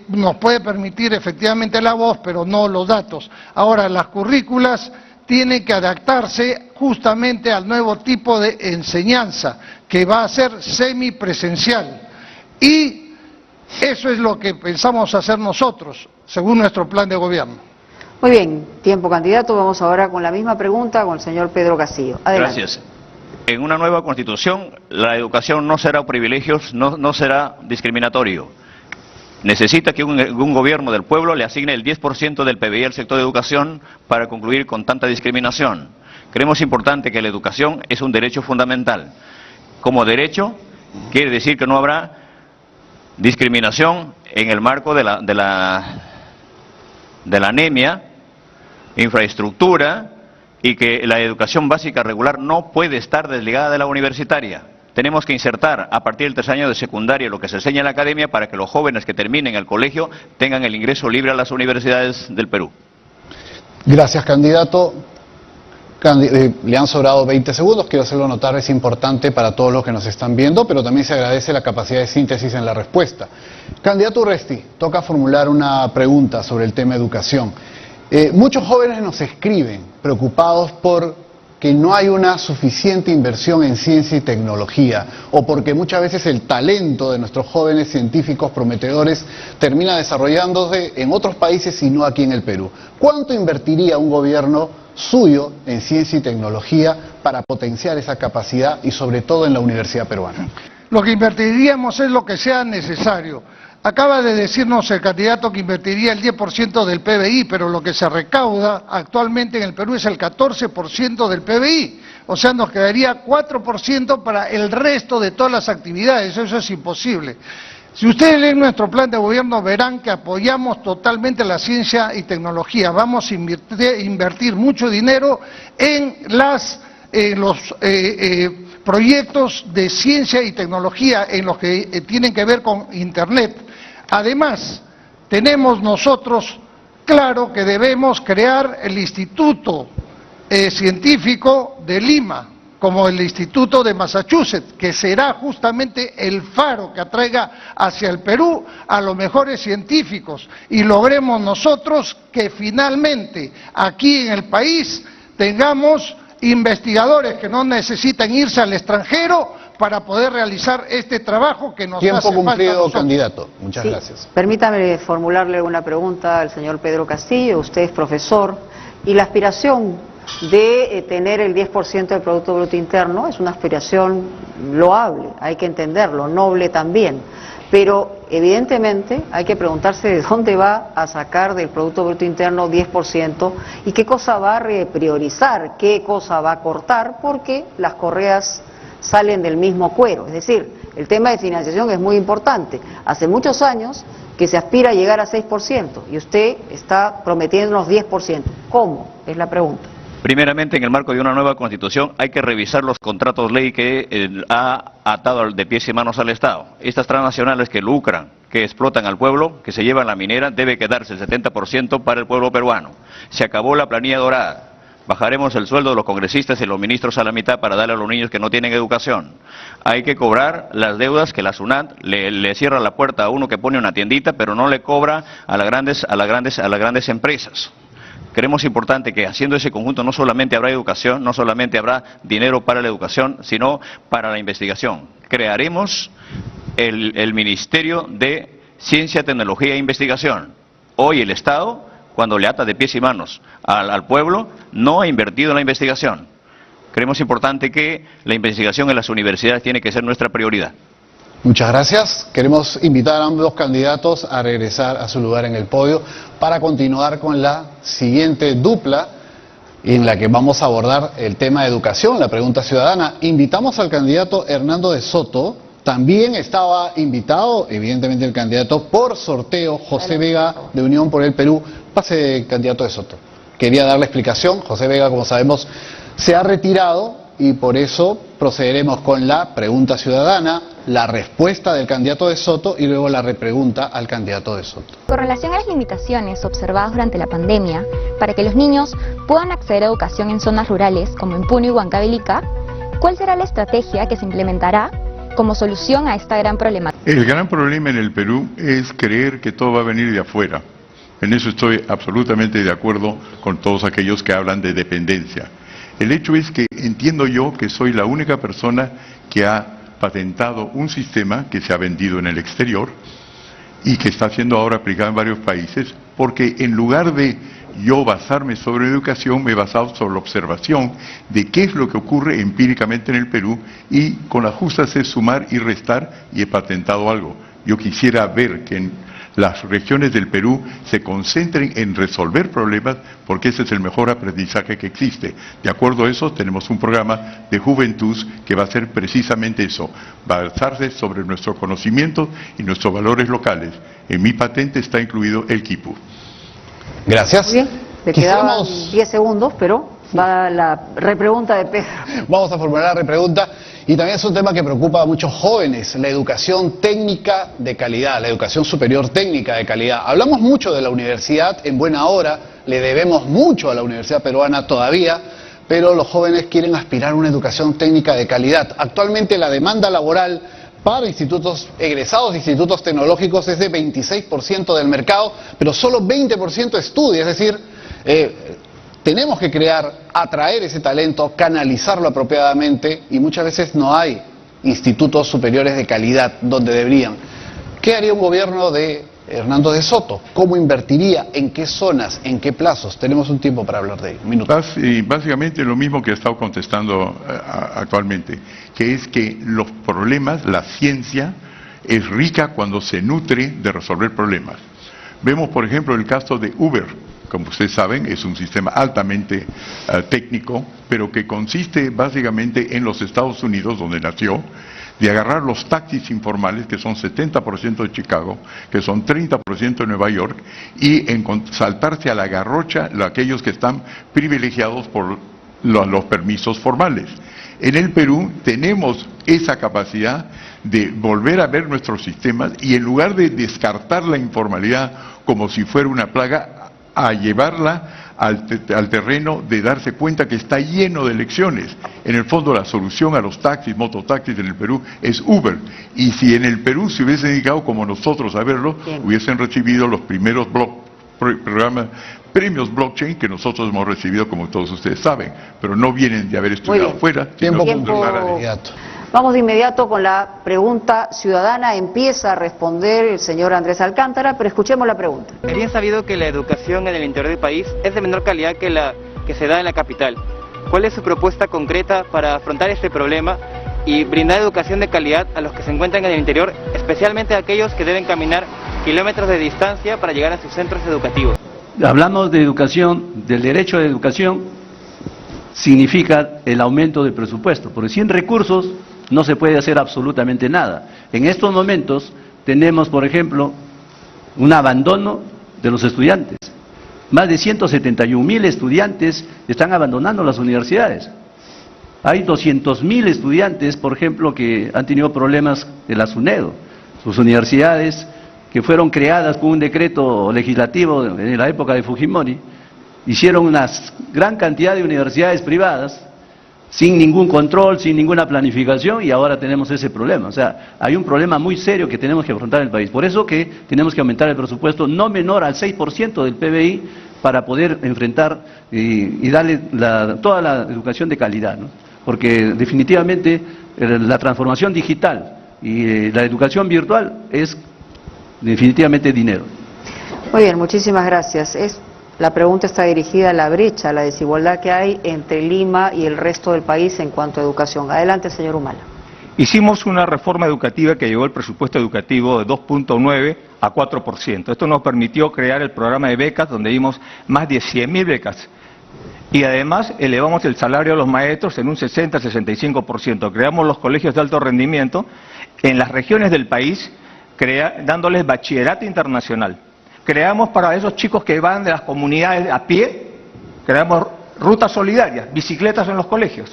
nos puede permitir efectivamente la voz, pero no los datos. Ahora, las currículas tienen que adaptarse justamente al nuevo tipo de enseñanza, que va a ser semipresencial. Y eso es lo que pensamos hacer nosotros, según nuestro plan de gobierno. Muy bien, tiempo, candidato. Vamos ahora con la misma pregunta con el señor Pedro Castillo. Adelante. Gracias. En una nueva constitución, la educación no será privilegios, no será discriminatorio. Necesita que un gobierno del pueblo le asigne el 10% del PBI al sector de educación para concluir con tanta discriminación. Creemos importante que la educación es un derecho fundamental. Como derecho, quiere decir que no habrá discriminación en el marco de la anemia, infraestructura, y que la educación básica regular no puede estar desligada de la universitaria. Tenemos que insertar a partir del 3er año de secundaria lo que se enseña en la academia para que los jóvenes que terminen el colegio tengan el ingreso libre a las universidades del Perú. Gracias, candidato. Le han sobrado 20 segundos, quiero hacerlo notar, es importante para todos los que nos están viendo, pero también se agradece la capacidad de síntesis en la respuesta. Candidato Urresti, toca formular una pregunta sobre el tema educación. Muchos jóvenes nos escriben preocupados por que no hay una suficiente inversión en ciencia y tecnología, o porque muchas veces el talento de nuestros jóvenes científicos prometedores termina desarrollándose en otros países y no aquí en el Perú. ¿Cuánto invertiría un gobierno suyo en ciencia y tecnología para potenciar esa capacidad y sobre todo en la universidad peruana? Lo que invertiríamos es lo que sea necesario. Acaba de decirnos el candidato que invertiría el 10% del PBI, pero lo que se recauda actualmente en el Perú es el 14% del PBI. O sea, nos quedaría 4% para el resto de todas las actividades. Eso es imposible. Si ustedes leen nuestro plan de gobierno, verán que apoyamos totalmente la ciencia y tecnología. Vamos a invertir mucho dinero en los proyectos de ciencia y tecnología, en los que tienen que ver con Internet. Además, tenemos nosotros claro que debemos crear el Instituto Científico de Lima, como el Instituto de Massachusetts, que será justamente el faro que atraiga hacia el Perú a los mejores científicos y logremos nosotros que finalmente aquí en el país tengamos investigadores que no necesitan irse al extranjero para poder realizar este trabajo que nos hace falta. Tiempo cumplido, candidato. Muchas gracias. Permítame formularle una pregunta al señor Pedro Castillo. Usted es profesor y la aspiración de tener el 10% del Producto Bruto Interno es una aspiración loable, hay que entenderlo, noble también, pero evidentemente hay que preguntarse de dónde va a sacar del Producto Bruto Interno 10% y qué cosa va a repriorizar, qué cosa va a cortar, porque las correas salen del mismo cuero. Es decir, el tema de financiación es muy importante. Hace muchos años que se aspira a llegar a 6% y usted está prometiéndonos 10%. ¿Cómo? Es la pregunta. Primeramente, en el marco de una nueva constitución hay que revisar los contratos ley que ha atado de pies y manos al Estado. Estas transnacionales que lucran, que explotan al pueblo, que se llevan la minera, debe quedarse el 70% para el pueblo peruano. Se acabó la planilla dorada. Bajaremos el sueldo de los congresistas y los ministros a la mitad para darle a los niños que no tienen educación. Hay que cobrar las deudas que la SUNAT le cierra la puerta a uno que pone una tiendita, pero no le cobra a las grandes empresas. Creemos importante que haciendo ese conjunto no solamente habrá educación, no solamente habrá dinero para la educación, sino para la investigación. Crearemos el Ministerio de Ciencia, Tecnología e Investigación. Hoy el Estado, cuando le ata de pies y manos al pueblo, no ha invertido en la investigación. Creemos importante que la investigación en las universidades tiene que ser nuestra prioridad. Muchas gracias. Queremos invitar a ambos candidatos a regresar a su lugar en el podio para continuar con la siguiente dupla en la que vamos a abordar el tema de educación, la pregunta ciudadana. Invitamos al candidato Hernando de Soto. También estaba invitado, evidentemente, el candidato por sorteo, José Vega, de Unión por el Perú. Pase, candidato de Soto. Quería darle explicación. José Vega, como sabemos, se ha retirado y por eso procederemos con la pregunta ciudadana, la respuesta del candidato de Soto y luego la repregunta al candidato de Soto. Con relación a las limitaciones observadas durante la pandemia, para que los niños puedan acceder a educación en zonas rurales como en Puno y Huancavelica, ¿cuál será la estrategia que se implementará como solución a esta gran problemática? El gran problema en el Perú es creer que todo va a venir de afuera. En eso estoy absolutamente de acuerdo con todos aquellos que hablan de dependencia. El hecho es que entiendo yo que soy la única persona que ha patentado un sistema que se ha vendido en el exterior y que está siendo ahora aplicado en varios países, porque en lugar de yo basarme sobre educación, me he basado sobre la observación de qué es lo que ocurre empíricamente en el Perú y con las justas es sumar y restar y he patentado algo. Yo quisiera ver que en las regiones del Perú se concentren en resolver problemas porque ese es el mejor aprendizaje que existe. De acuerdo a eso, tenemos un programa de juventud que va a ser precisamente eso, basarse sobre nuestros conocimientos y nuestros valores locales. En mi patente está incluido el quipu. Gracias. Bien, le quedaban 10 segundos, pero va la repregunta de Pedro. Vamos a formular la repregunta. Y también es un tema que preocupa a muchos jóvenes, la educación técnica de calidad, la educación superior técnica de calidad. Hablamos mucho de la universidad, en buena hora, le debemos mucho a la universidad peruana todavía, pero los jóvenes quieren aspirar a una educación técnica de calidad. Actualmente la demanda laboral para institutos egresados, institutos tecnológicos, es de 26% del mercado, pero solo 20% estudia, es decir, tenemos que atraer ese talento, canalizarlo apropiadamente y muchas veces no hay institutos superiores de calidad donde deberían. ¿Qué haría un gobierno de Hernando de Soto, ¿cómo invertiría? ¿En qué zonas? ¿En qué plazos? Tenemos un tiempo para hablar de ello. Un minuto. Básicamente lo mismo que he estado contestando actualmente, que es que los problemas, la ciencia es rica cuando se nutre de resolver problemas. Vemos, por ejemplo, el caso de Uber. Como ustedes saben, es un sistema altamente técnico, pero que consiste básicamente en los Estados Unidos, donde nació, de agarrar los taxis informales, que son 70% de Chicago, que son 30% de Nueva York, y saltarse a la garrocha aquellos que están privilegiados por los permisos formales. En el Perú tenemos esa capacidad de volver a ver nuestros sistemas y en lugar de descartar la informalidad como si fuera una plaga, a llevarla al terreno de darse cuenta que está lleno de elecciones. En el fondo la solución a los taxis, mototaxis en el Perú es Uber. Y si en el Perú se hubiesen dedicado como nosotros a verlo, hubiesen recibido los primeros premios blockchain que nosotros hemos recibido, como todos ustedes saben, pero no vienen de haber estudiado fuera. Tiempo. Vamos de inmediato con la pregunta ciudadana. Empieza a responder el señor Andrés Alcántara, pero escuchemos la pregunta. Es bien sabido que la educación en el interior del país es de menor calidad que la que se da en la capital. ¿Cuál es su propuesta concreta para afrontar este problema y brindar educación de calidad a los que se encuentran en el interior, especialmente a aquellos que deben caminar kilómetros de distancia para llegar a sus centros educativos? Hablamos de educación, del derecho de educación, significa el aumento del presupuesto, porque sin recursos no se puede hacer absolutamente nada. En estos momentos tenemos, por ejemplo, un abandono de los estudiantes. Más de 171.000 estudiantes están abandonando las universidades. Hay 200.000 estudiantes, por ejemplo, que han tenido problemas de la SUNEDO. Sus universidades, que fueron creadas con un decreto legislativo en la época de Fujimori, hicieron una gran cantidad de universidades privadas, sin ningún control, sin ninguna planificación, y ahora tenemos ese problema. O sea, hay un problema muy serio que tenemos que afrontar en el país. Por eso que tenemos que aumentar el presupuesto no menor al 6% del PBI para poder enfrentar y darle toda la educación de calidad, ¿no? Porque definitivamente la transformación digital y la educación virtual es definitivamente dinero. Muy bien, muchísimas gracias. La pregunta está dirigida a la brecha, a la desigualdad que hay entre Lima y el resto del país en cuanto a educación. Adelante, señor Humala. Hicimos una reforma educativa que llevó el presupuesto educativo de 2.9 a 4%. Esto nos permitió crear el programa de becas, donde dimos más de 100.000 becas. Y además elevamos el salario a los maestros en un 60-65%. Creamos los colegios de alto rendimiento en las regiones del país, dándoles bachillerato internacional. Creamos para esos chicos que van de las comunidades a pie, creamos rutas solidarias, bicicletas en los colegios.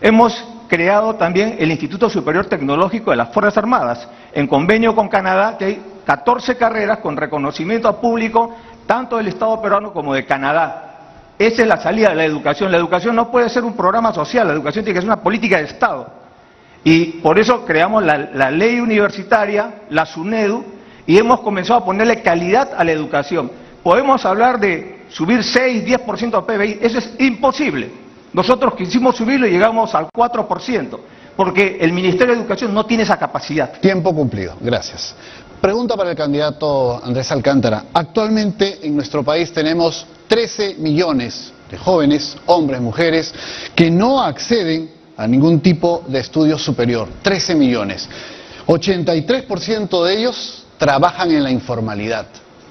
Hemos creado también el Instituto Superior Tecnológico de las Fuerzas Armadas, en convenio con Canadá, que hay 14 carreras con reconocimiento público, tanto del Estado peruano como de Canadá. Esa es la salida de la educación. La educación no puede ser un programa social, la educación tiene que ser una política de Estado. Y por eso creamos la ley universitaria, la SUNEDU, y hemos comenzado a ponerle calidad a la educación. Podemos hablar de subir 6-10% al PBI, eso es imposible. Nosotros quisimos subirlo y llegamos al 4%, porque el Ministerio de Educación no tiene esa capacidad. Tiempo cumplido, gracias. Pregunta para el candidato Andrés Alcántara. Actualmente en nuestro país tenemos 13 millones de jóvenes, hombres, mujeres, que no acceden a ningún tipo de estudio superior. 13 millones. 83% de ellos trabajan en la informalidad.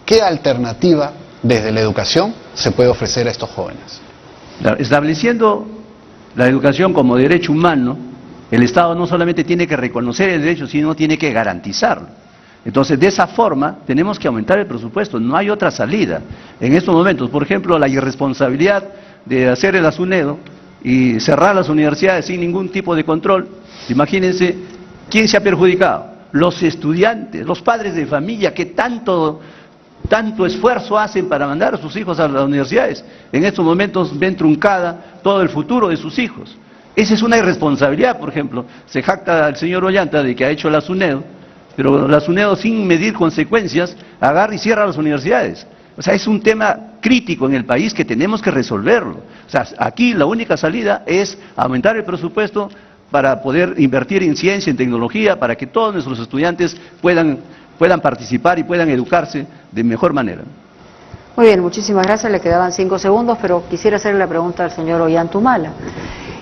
¿Qué alternativa desde la educación se puede ofrecer a estos jóvenes? Estableciendo la educación como derecho humano, el Estado no solamente tiene que reconocer el derecho, sino tiene que garantizarlo. Entonces, de esa forma, tenemos que aumentar el presupuesto, no hay otra salida. En estos momentos, por ejemplo, la irresponsabilidad de hacer el SUNEDO y cerrar las universidades sin ningún tipo de control, imagínense, ¿quién se ha perjudicado? Los estudiantes, los padres de familia que tanto esfuerzo hacen para mandar a sus hijos a las universidades. En estos momentos ven truncada todo el futuro de sus hijos. Esa es una irresponsabilidad, por ejemplo. Se jacta el señor Ollanta de que ha hecho la SUNEDO, pero la SUNEDO sin medir consecuencias agarra y cierra las universidades. O sea, es un tema crítico en el país que tenemos que resolverlo. O sea, aquí la única salida es aumentar el presupuesto para poder invertir en ciencia, en tecnología, para que todos nuestros estudiantes puedan puedan participar y puedan educarse de mejor manera. Muy bien, muchísimas gracias. Le quedaban 5 segundos, pero quisiera hacerle la pregunta al señor Ollantumala.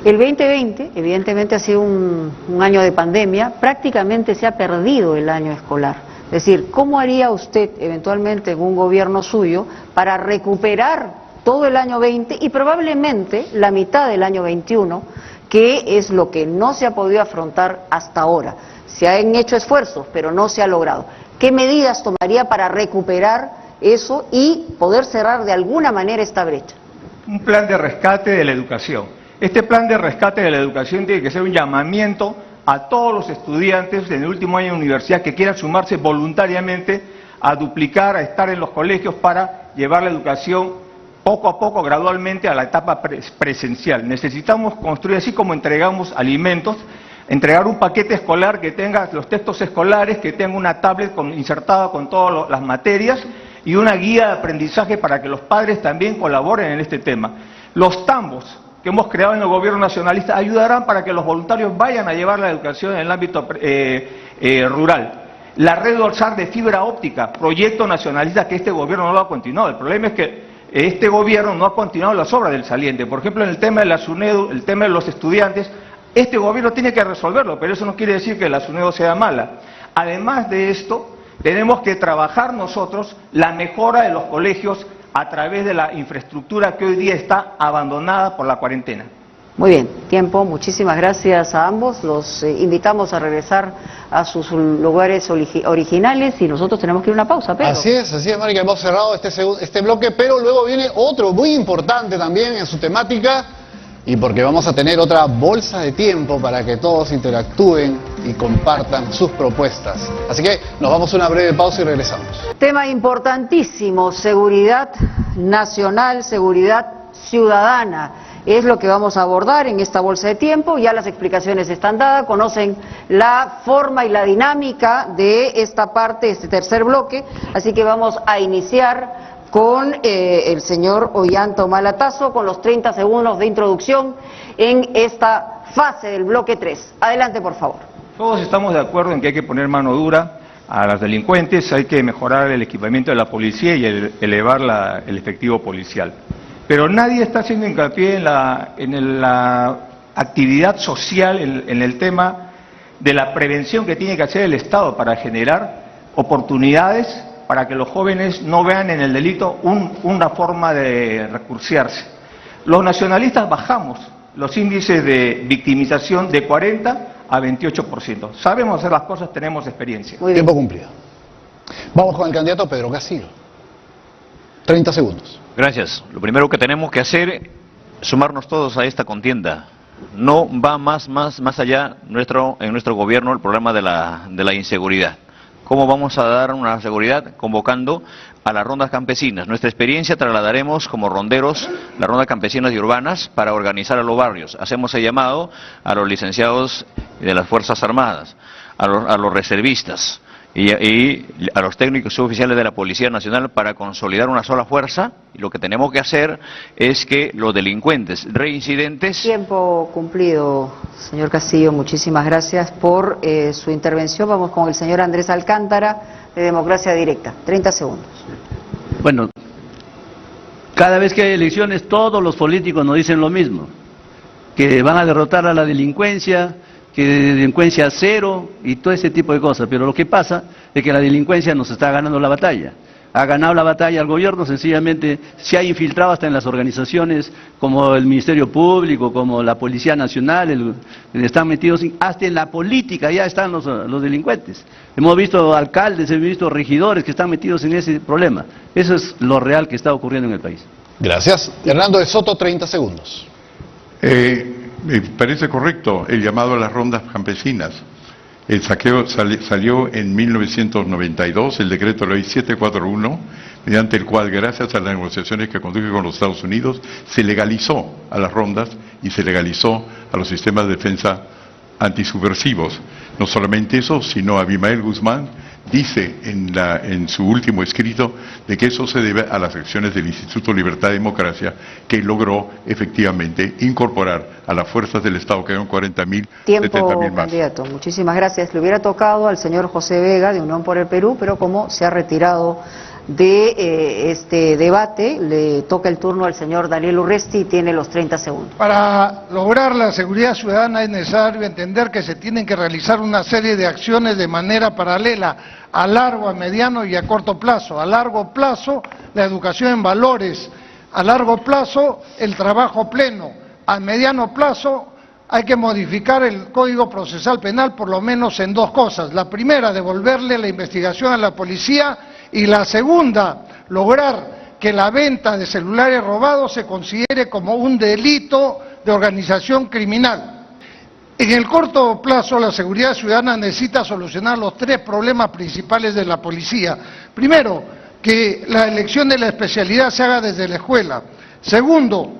El 2020, evidentemente, ha sido un año de pandemia. Prácticamente se ha perdido el año escolar. Es decir, ¿cómo haría usted eventualmente en un gobierno suyo para recuperar todo el año 20 y probablemente la mitad del año 21, que es lo que no se ha podido afrontar hasta ahora? Se han hecho esfuerzos, pero no se ha logrado. ¿Qué medidas tomaría para recuperar eso y poder cerrar de alguna manera esta brecha? Un plan de rescate de la educación. Este plan de rescate de la educación tiene que ser un llamamiento a todos los estudiantes en el último año de universidad que quieran sumarse voluntariamente a duplicar, a estar en los colegios para llevar la educación poco a poco, gradualmente, a la etapa presencial. Necesitamos construir, así como entregamos alimentos, entregar un paquete escolar que tenga los textos escolares, que tenga una tablet insertada con todas las materias y una guía de aprendizaje para que los padres también colaboren en este tema. Los tambos que hemos creado en el gobierno nacionalista ayudarán para que los voluntarios vayan a llevar la educación en el ámbito rural. La red dorsal de fibra óptica, proyecto nacionalista que este gobierno no lo ha continuado. El problema es que este gobierno no ha continuado las obras del saliente. Por ejemplo, en el tema de la SUNEDU, el tema de los estudiantes, este gobierno tiene que resolverlo, pero eso no quiere decir que la SUNEDU sea mala. Además de esto, tenemos que trabajar nosotros la mejora de los colegios a través de la infraestructura que hoy día está abandonada por la cuarentena. Muy bien, tiempo. Muchísimas gracias a ambos. Los invitamos a regresar a sus lugares originales y nosotros tenemos que ir a una pausa, Pedro. Así es, Marica. Hemos cerrado este bloque, pero luego viene otro muy importante también en su temática y porque vamos a tener otra bolsa de tiempo para que todos interactúen y compartan sus propuestas. Así que nos vamos a una breve pausa y regresamos. Tema importantísimo, seguridad nacional, seguridad ciudadana. Es lo que vamos a abordar en esta bolsa de tiempo. Ya las explicaciones están dadas, conocen la forma y la dinámica de esta parte, este tercer bloque. Así que vamos a iniciar con el señor Ollantumala Tasso, con los 30 segundos de introducción en esta fase del bloque 3. Adelante, por favor. Todos estamos de acuerdo en que hay que poner mano dura a los delincuentes, hay que mejorar el equipamiento de la policía y elevar el efectivo policial. Pero nadie está haciendo hincapié en la actividad social, en el tema de la prevención que tiene que hacer el Estado para generar oportunidades para que los jóvenes no vean en el delito una forma de recursearse. Los nacionalistas bajamos los índices de victimización de 40 a 28%. Sabemos hacer las cosas, tenemos experiencia. Tiempo cumplido. Vamos con el candidato Pedro Castillo. 30 segundos. Gracias. Lo primero que tenemos que hacer es sumarnos todos a esta contienda. No va más allá en nuestro gobierno el problema de la inseguridad. ¿Cómo vamos a dar una seguridad? Convocando a las rondas campesinas. Nuestra experiencia trasladaremos como ronderos las rondas campesinas y urbanas para organizar a los barrios. Hacemos el llamado a los licenciados de las Fuerzas Armadas, a los reservistas y a los técnicos suboficiales de la Policía Nacional para consolidar una sola fuerza. Y lo que tenemos que hacer es que los delincuentes reincidentes... Tiempo cumplido, señor Castillo. Muchísimas gracias por su intervención. Vamos con el señor Andrés Alcántara, de Democracia Directa. 30 segundos. Bueno, cada vez que hay elecciones todos los políticos nos dicen lo mismo, que van a derrotar a la delincuencia, que delincuencia cero y todo ese tipo de cosas, pero lo que pasa es que la delincuencia nos está ganando la batalla. Ha ganado la batalla el gobierno, sencillamente se ha infiltrado hasta en las organizaciones como el Ministerio Público, como la Policía Nacional, están metidos hasta en la política, ya están los delincuentes. Hemos visto alcaldes, hemos visto regidores que están metidos en ese problema. Eso es lo real que está ocurriendo en el país. Gracias. Hernando de Soto, 30 segundos. Me parece correcto el llamado a las rondas campesinas. El saqueo salió en 1992, el decreto ley 741, mediante el cual, gracias a las negociaciones que conduje con los Estados Unidos, se legalizó a las rondas y se legalizó a los sistemas de defensa antisubversivos. No solamente eso, sino Abimael Guzmán dice en su último escrito de que eso se debe a las acciones del Instituto Libertad y Democracia, que logró efectivamente incorporar a las fuerzas del Estado, que eran 40.000, 70.000 más. Candidato, muchísimas gracias. Le hubiera tocado al señor José Vega de Unión por el Perú, pero como se ha retirado de este debate, le toca el turno al señor Daniel Urresti y tiene los 30 segundos. Para lograr la seguridad ciudadana es necesario entender que se tienen que realizar una serie de acciones de manera paralela, a largo, a mediano y a corto plazo. A largo plazo, la educación en valores; a largo plazo, el trabajo pleno; a mediano plazo, hay que modificar el Código Procesal Penal por lo menos en dos cosas. La primera, devolverle la investigación a la policía, y la segunda, lograr que la venta de celulares robados se considere como un delito de organización criminal. En el corto plazo, la seguridad ciudadana necesita solucionar los tres problemas principales de la policía. Primero, que la elección de la especialidad se haga desde la escuela. Segundo,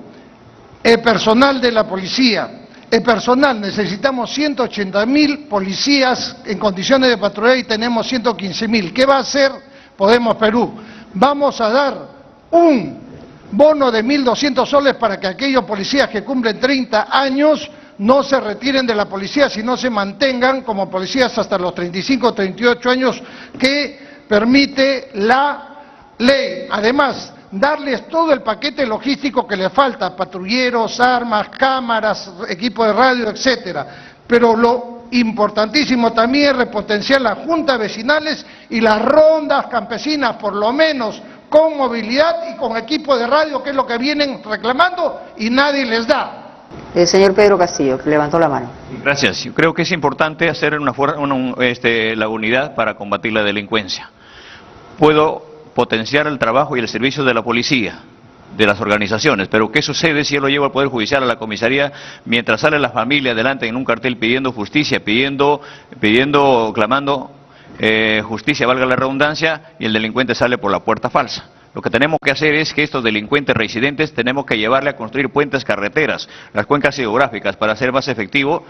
el personal de la policía. El personal, necesitamos 180.000 policías en condiciones de patrulla y tenemos 115.000. ¿Qué va a hacer Podemos Perú? Vamos a dar un bono de 1.200 soles para que aquellos policías que cumplen 30 años no se retiren de la policía, sino se mantengan como policías hasta los 35 o 38 años que permite la ley. Además, darles todo el paquete logístico que les falta: patrulleros, armas, cámaras, equipo de radio, etcétera. Pero lo importantísimo también es repotenciar las juntas vecinales y las rondas campesinas, por lo menos con movilidad y con equipo de radio, que es lo que vienen reclamando y nadie les da. El señor Pedro Castillo, que levantó la mano. Gracias. Yo creo que es importante hacer la unidad para combatir la delincuencia. Puedo potenciar el trabajo y el servicio de la policía, de las organizaciones, pero ¿qué sucede si yo lo llevo al Poder Judicial, a la comisaría, mientras sale la familia adelante en un cartel pidiendo justicia, clamando justicia, valga la redundancia, y el delincuente sale por la puerta falsa? Lo que tenemos que hacer es que estos delincuentes reincidentes tenemos que llevarle a construir puentes, carreteras, las cuencas hidrográficas, para hacer más efectivo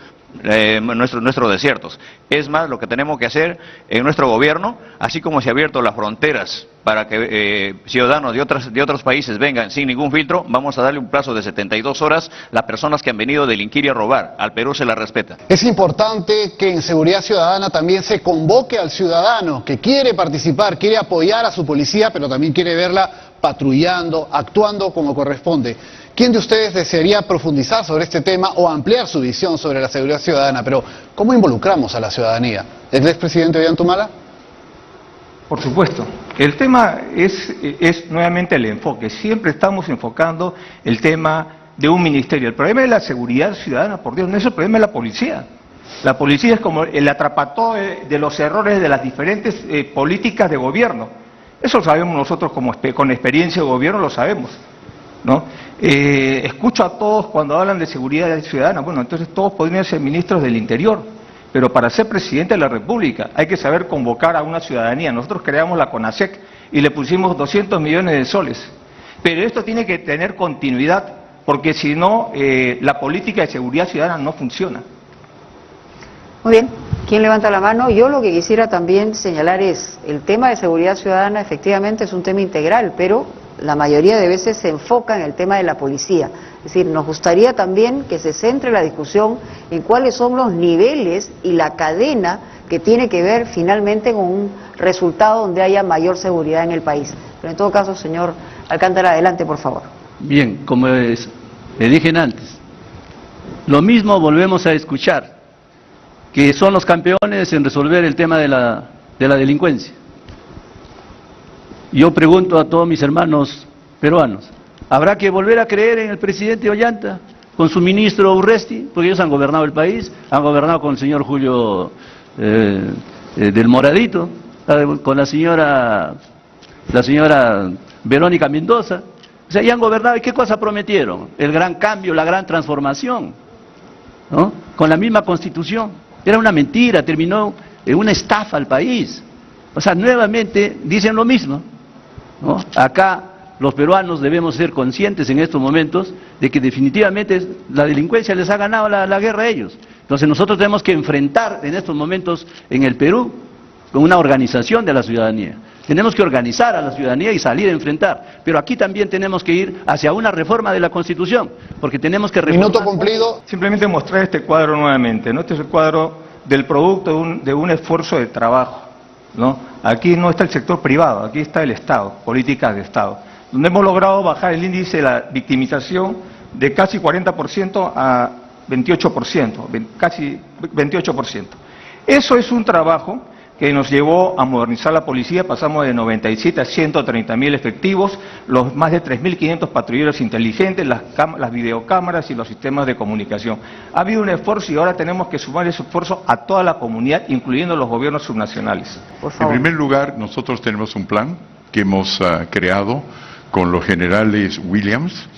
nuestros desiertos. Es más, lo que tenemos que hacer en nuestro gobierno, así como se han abierto las fronteras para que ciudadanos de otros países vengan sin ningún filtro, vamos a darle un plazo de 72 horas a las personas que han venido a delinquir y a robar. Al Perú se la respeta. Es importante que en seguridad ciudadana también se convoque al ciudadano que quiere participar, quiere apoyar a su policía, pero también quiere verla patrullando, actuando como corresponde. ¿Quién de ustedes desearía profundizar sobre este tema o ampliar su visión sobre la seguridad ciudadana? Pero, ¿cómo involucramos a la ciudadanía? ¿El expresidente Ollantumala? Por supuesto. El tema es nuevamente el enfoque. Siempre estamos enfocando el tema de un ministerio. El problema de la seguridad ciudadana, por Dios, no es el problema de la policía. La policía es como el atrapató de los errores de las diferentes políticas de gobierno. Eso lo sabemos nosotros con experiencia de gobierno, lo sabemos, ¿no? Escucho a todos cuando hablan de seguridad ciudadana. Bueno, entonces todos podrían ser ministros del Interior, pero para ser presidente de la República hay que saber convocar a una ciudadanía. Nosotros creamos la CONASEC y le pusimos 200 millones de soles, pero esto tiene que tener continuidad, porque si no, la política de seguridad ciudadana no funciona. Muy bien. ¿Quién levanta la mano? Yo lo que quisiera también señalar es, el tema de seguridad ciudadana efectivamente es un tema integral, pero la mayoría de veces se enfoca en el tema de la policía. Es decir, nos gustaría también que se centre la discusión en cuáles son los niveles y la cadena que tiene que ver finalmente con un resultado donde haya mayor seguridad en el país. Pero en todo caso, señor Alcántara, adelante, por favor. Bien, como le dije antes, lo mismo volvemos a escuchar, que son los campeones en resolver el tema de la delincuencia. Yo pregunto a todos mis hermanos peruanos, ¿habrá que volver a creer en el presidente Ollanta con su ministro Urresti? Porque ellos han gobernado el país, han gobernado con el señor Julio del Moradito, con la señora Verónica Mendoza. O sea, ya han gobernado, ¿y qué cosa prometieron? El gran cambio, la gran transformación, ¿no? Con la misma constitución. Era una mentira, terminó en una estafa al país. O sea, nuevamente dicen lo mismo, ¿no? Acá los peruanos debemos ser conscientes en estos momentos de que definitivamente la delincuencia les ha ganado la guerra a ellos. Entonces nosotros tenemos que enfrentar en estos momentos en el Perú con una organización de la ciudadanía. Tenemos que organizar a la ciudadanía y salir a enfrentar. Pero aquí también tenemos que ir hacia una reforma de la Constitución, porque tenemos que reformar... Minuto cumplido. Simplemente mostrar este cuadro nuevamente, ¿no? Este es el cuadro del producto de un esfuerzo de trabajo, ¿no? Aquí no está el sector privado, aquí está el Estado, políticas de Estado, donde hemos logrado bajar el índice de la victimización de casi 40% a 28%, casi 28%. Eso es un trabajo que nos llevó a modernizar la policía. Pasamos de 97 a 130.000 efectivos, los más de 3.500 patrulleros inteligentes, las videocámaras y los sistemas de comunicación. Ha habido un esfuerzo y ahora tenemos que sumar ese esfuerzo a toda la comunidad, incluyendo los gobiernos subnacionales. En primer lugar, nosotros tenemos un plan que hemos creado con los generales Williams,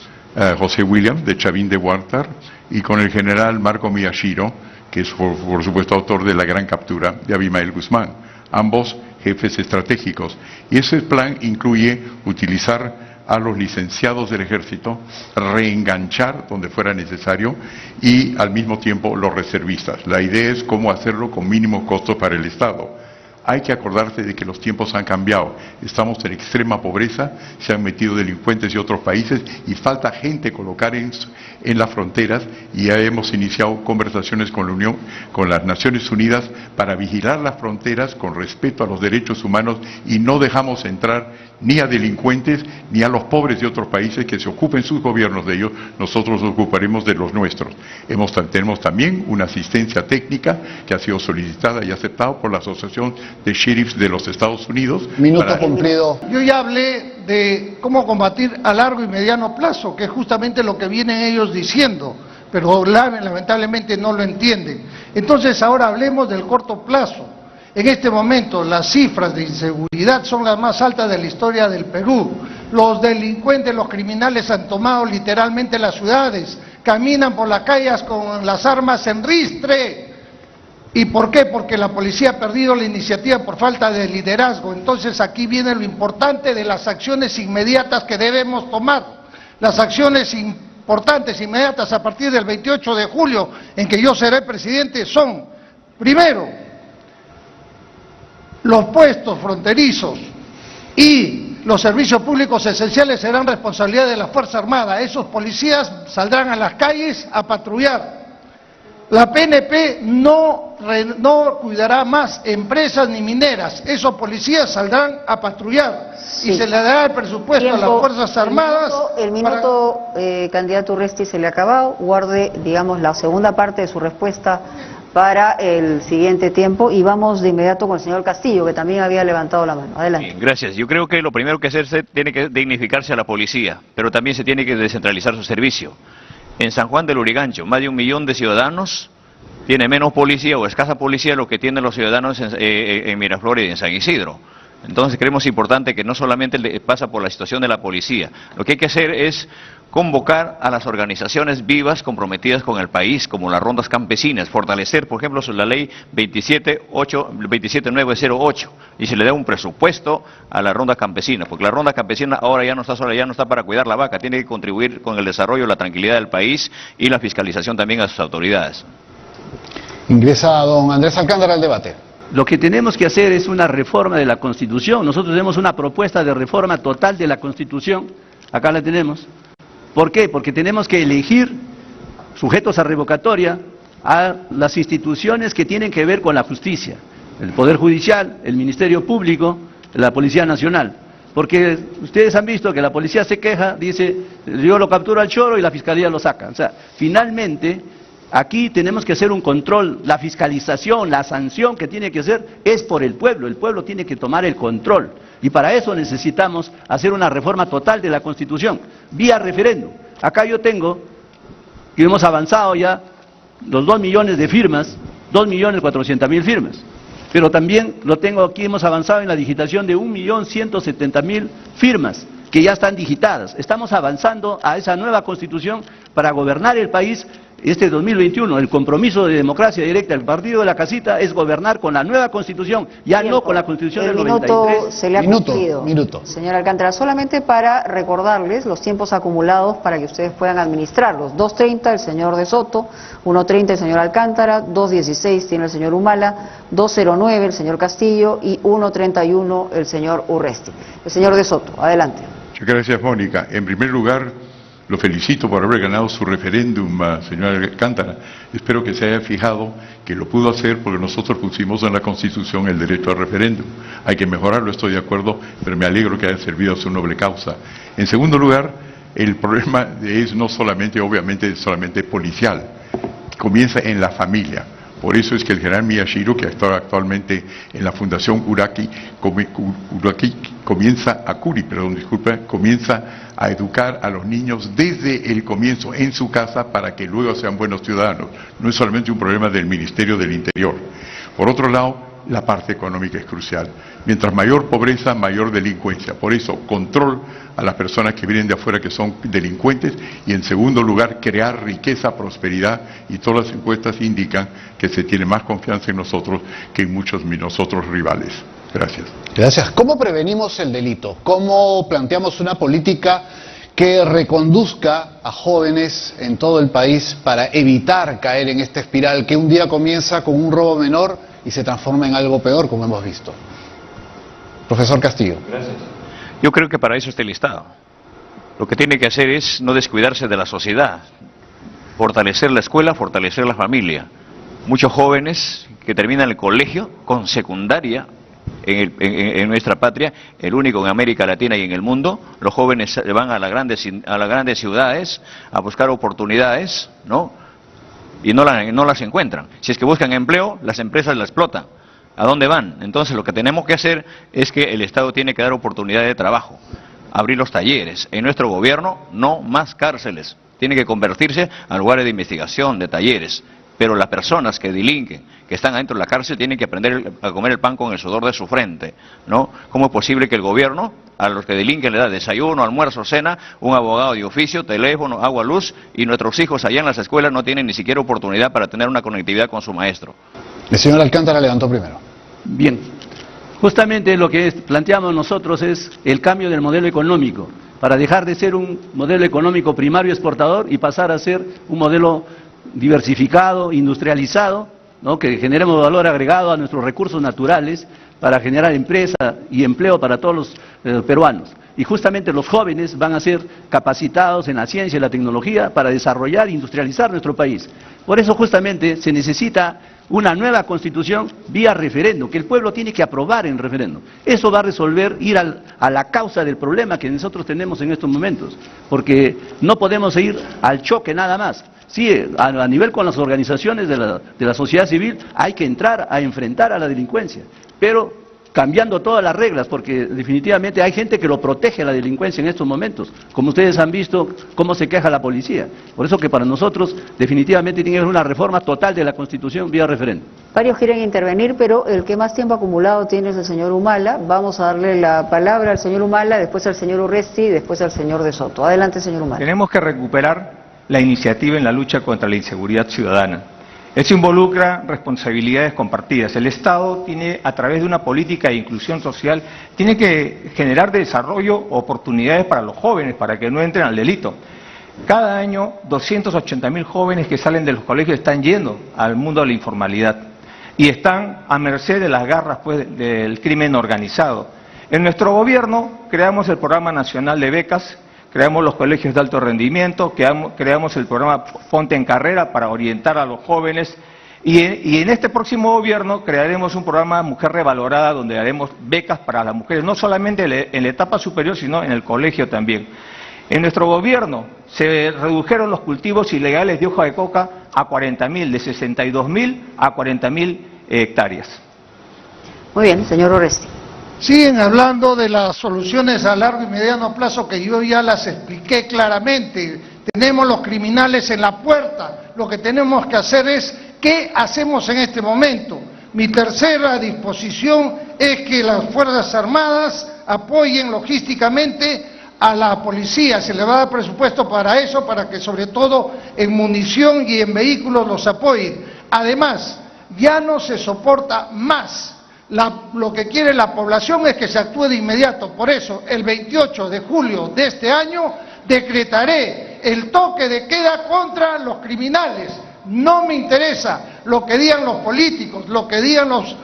José Williams, de Chavín de Huártar, y con el general Marco Miyashiro, que es por supuesto autor de la gran captura de Abimael Guzmán, ambos jefes estratégicos. Y ese plan incluye utilizar a los licenciados del ejército, reenganchar donde fuera necesario y al mismo tiempo los reservistas. La idea es cómo hacerlo con mínimos costos para el Estado. Hay que acordarse de que los tiempos han cambiado. Estamos en extrema pobreza, se han metido delincuentes de otros países y falta gente colocar en las fronteras, y ya hemos iniciado conversaciones con la Unión, con las Naciones Unidas, para vigilar las fronteras con respeto a los derechos humanos, y no dejamos entrar ni a delincuentes ni a los pobres de otros países. Que se ocupen sus gobiernos de ellos, nosotros nos ocuparemos de los nuestros. Tenemos también una asistencia técnica que ha sido solicitada y aceptada por la Asociación de Sheriffs de los Estados Unidos. Minuto cumplido. Yo ya hablé de cómo combatir a largo y mediano plazo, que es justamente lo que vienen ellos diciendo, pero lamentablemente no lo entienden. Entonces ahora hablemos del corto plazo. En este momento las cifras de inseguridad son las más altas de la historia del Perú. Los delincuentes, los criminales han tomado literalmente las ciudades, caminan por las calles con las armas en ristre. ¿Y por qué? Porque la policía ha perdido la iniciativa por falta de liderazgo. Entonces aquí viene lo importante de las acciones inmediatas que debemos tomar. Las acciones importantes, inmediatas, a partir del 28 de julio, en que yo seré presidente, son, primero, los puestos fronterizos y los servicios públicos esenciales serán responsabilidad de la Fuerza Armada. Esos policías saldrán a las calles a patrullar. La PNP no cuidará más empresas ni mineras. Esos policías saldrán a patrullar. Sí. Y se le dará el presupuesto a las Fuerzas Armadas. El minuto candidato Urresti, se le ha acabado. Guarde, digamos, la segunda parte de su respuesta para el siguiente tiempo, y vamos de inmediato con el señor Castillo, que también había levantado la mano. Adelante. Bien, gracias. Yo creo que lo primero que hacerse tiene que dignificarse a la policía, pero también se tiene que descentralizar su servicio. En San Juan del Lurigancho, más de 1 millón de ciudadanos tiene menos policía o escasa policía de lo que tienen los ciudadanos en Miraflores y en San Isidro. Entonces creemos importante que no solamente pasa por la situación de la policía, lo que hay que hacer es convocar a las organizaciones vivas comprometidas con el país, como las rondas campesinas, fortalecer, por ejemplo, la ley 27908, y se le da un presupuesto a la ronda campesina, porque la ronda campesina ahora ya no está sola, ya no está para cuidar la vaca, tiene que contribuir con el desarrollo, la tranquilidad del país y la fiscalización también a sus autoridades. Ingresa don Andrés Alcántara al debate. Lo que tenemos que hacer es una reforma de la Constitución. Nosotros tenemos una propuesta de reforma total de la Constitución, acá la tenemos. ¿Por qué? Porque tenemos que elegir sujetos a revocatoria a las instituciones que tienen que ver con la justicia, el Poder Judicial, el Ministerio Público, la Policía Nacional. Porque ustedes han visto que la policía se queja, dice, yo lo capturo al choro y la Fiscalía lo saca. O sea, finalmente, aquí tenemos que hacer un control, la fiscalización, la sanción que tiene que hacer es por el pueblo tiene que tomar el control. Y para eso necesitamos hacer una reforma total de la Constitución, vía referéndum. Acá yo tengo, que hemos avanzado ya los 2 millones de firmas, 2.400.000 firmas. Pero también lo tengo aquí, hemos avanzado en la digitación de 1.170.000 firmas, que ya están digitadas. Estamos avanzando a esa nueva Constitución para gobernar el país este 2021, el compromiso de democracia directa del partido de la casita es gobernar con la nueva Constitución, ya no con la Constitución del 93. El minuto se le ha cumplido. Señor Alcántara, solamente para recordarles los tiempos acumulados para que ustedes puedan administrarlos. 2:30 el señor De Soto, 1:30 el señor Alcántara, 2:16 tiene el señor Humala, 2:09 el señor Castillo y 1:31 el señor Urresti. El señor De Soto, adelante. Muchas gracias, Mónica. En primer lugar, lo felicito por haber ganado su referéndum, señor Alcántara. Espero que se haya fijado que lo pudo hacer porque nosotros pusimos en la Constitución el derecho al referéndum. Hay que mejorarlo, estoy de acuerdo, pero me alegro que haya servido a su noble causa. En segundo lugar, el problema es no solamente, obviamente, solamente policial, comienza en la familia. Por eso es que el general Miyashiro, que está actualmente en la Fundación Uraki, comienza a educar a los niños desde el comienzo en su casa para que luego sean buenos ciudadanos. No es solamente un problema del Ministerio del Interior. Por otro lado, la parte económica es crucial. Mientras mayor pobreza, mayor delincuencia. Por eso, control a las personas que vienen de afuera que son delincuentes y, en segundo lugar, crear riqueza, prosperidad, y todas las encuestas indican que se tiene más confianza en nosotros que en muchos de nosotros rivales. Gracias. Gracias. ¿Cómo prevenimos el delito? ¿Cómo planteamos una política que reconduzca a jóvenes en todo el país para evitar caer en esta espiral que un día comienza con un robo menor y se transforma en algo peor, como hemos visto? Profesor Castillo. Gracias. Yo creo que para eso está el Estado. Lo que tiene que hacer es no descuidarse de la sociedad, fortalecer la escuela, fortalecer la familia. Muchos jóvenes que terminan el colegio con secundaria en nuestra patria, el único en América Latina y en el mundo, los jóvenes van a las grandes ciudades a buscar oportunidades, ¿no? Y no las encuentran. Si es que buscan empleo, las empresas la explotan. ¿A dónde van? Entonces lo que tenemos que hacer es que el Estado tiene que dar oportunidades de trabajo, abrir los talleres. En nuestro gobierno, no más cárceles. Tiene que convertirse a lugares de investigación, de talleres. Pero las personas que delinquen, que están adentro de la cárcel, tienen que aprender a comer el pan con el sudor de su frente, ¿no? ¿Cómo es posible que el gobierno a los que delinquen le da desayuno, almuerzo, cena, un abogado de oficio, teléfono, agua, luz, y nuestros hijos allá en las escuelas no tienen ni siquiera oportunidad para tener una conectividad con su maestro? El señor Alcántara levantó primero. Bien, justamente lo que planteamos nosotros es el cambio del modelo económico, para dejar de ser un modelo económico primario exportador y pasar a ser un modelo diversificado, industrializado, ¿no? Que generemos valor agregado a nuestros recursos naturales para generar empresa y empleo para todos los peruanos. Y justamente los jóvenes van a ser capacitados en la ciencia y la tecnología para desarrollar e industrializar nuestro país. Por eso justamente se necesita una nueva constitución vía referéndum, que el pueblo tiene que aprobar en referéndum. Eso va a resolver, ir a la causa del problema que nosotros tenemos en estos momentos, porque no podemos ir al choque nada más. Sí, a nivel con las organizaciones de la sociedad civil hay que entrar a enfrentar a la delincuencia, pero cambiando todas las reglas, porque definitivamente hay gente que lo protege a la delincuencia en estos momentos, como ustedes han visto cómo se queja la policía. Por eso que para nosotros definitivamente tiene que haber una reforma total de la Constitución vía referéndum. Varios quieren intervenir, pero el que más tiempo acumulado tiene es el señor Humala. Vamos a darle la palabra al señor Humala, después al señor Urresti y después al señor De Soto. Adelante, señor Humala. Tenemos que recuperar la iniciativa en la lucha contra la inseguridad ciudadana. Eso involucra responsabilidades compartidas. El Estado tiene, a través de una política de inclusión social, tiene que generar desarrollo, oportunidades para los jóvenes, para que no entren al delito. Cada año, 280.000 jóvenes que salen de los colegios están yendo al mundo de la informalidad y están a merced de las garras, pues, del crimen organizado. En nuestro gobierno creamos el Programa Nacional de Becas, creamos los colegios de alto rendimiento, creamos el programa Ponte en Carrera para orientar a los jóvenes y en este próximo gobierno crearemos un programa Mujer Revalorada donde haremos becas para las mujeres, no solamente en la etapa superior, sino en el colegio también. En nuestro gobierno se redujeron los cultivos ilegales de hoja de coca a 40.000, de 62.000 a 40.000 hectáreas. Muy bien, señor Urresti. Siguen hablando de las soluciones a largo y mediano plazo que yo ya las expliqué claramente. Tenemos los criminales en la puerta. Lo que tenemos que hacer es, ¿qué hacemos en este momento? Mi tercera disposición es que las Fuerzas Armadas apoyen logísticamente a la policía, se le va a dar presupuesto para eso, para que sobre todo en munición y en vehículos los apoyen. Además, ya no se soporta más. Lo que quiere la población es que se actúe de inmediato. Por eso, el 28 de julio de este año, decretaré el toque de queda contra los criminales. No me interesa lo que digan los políticos, lo que digan los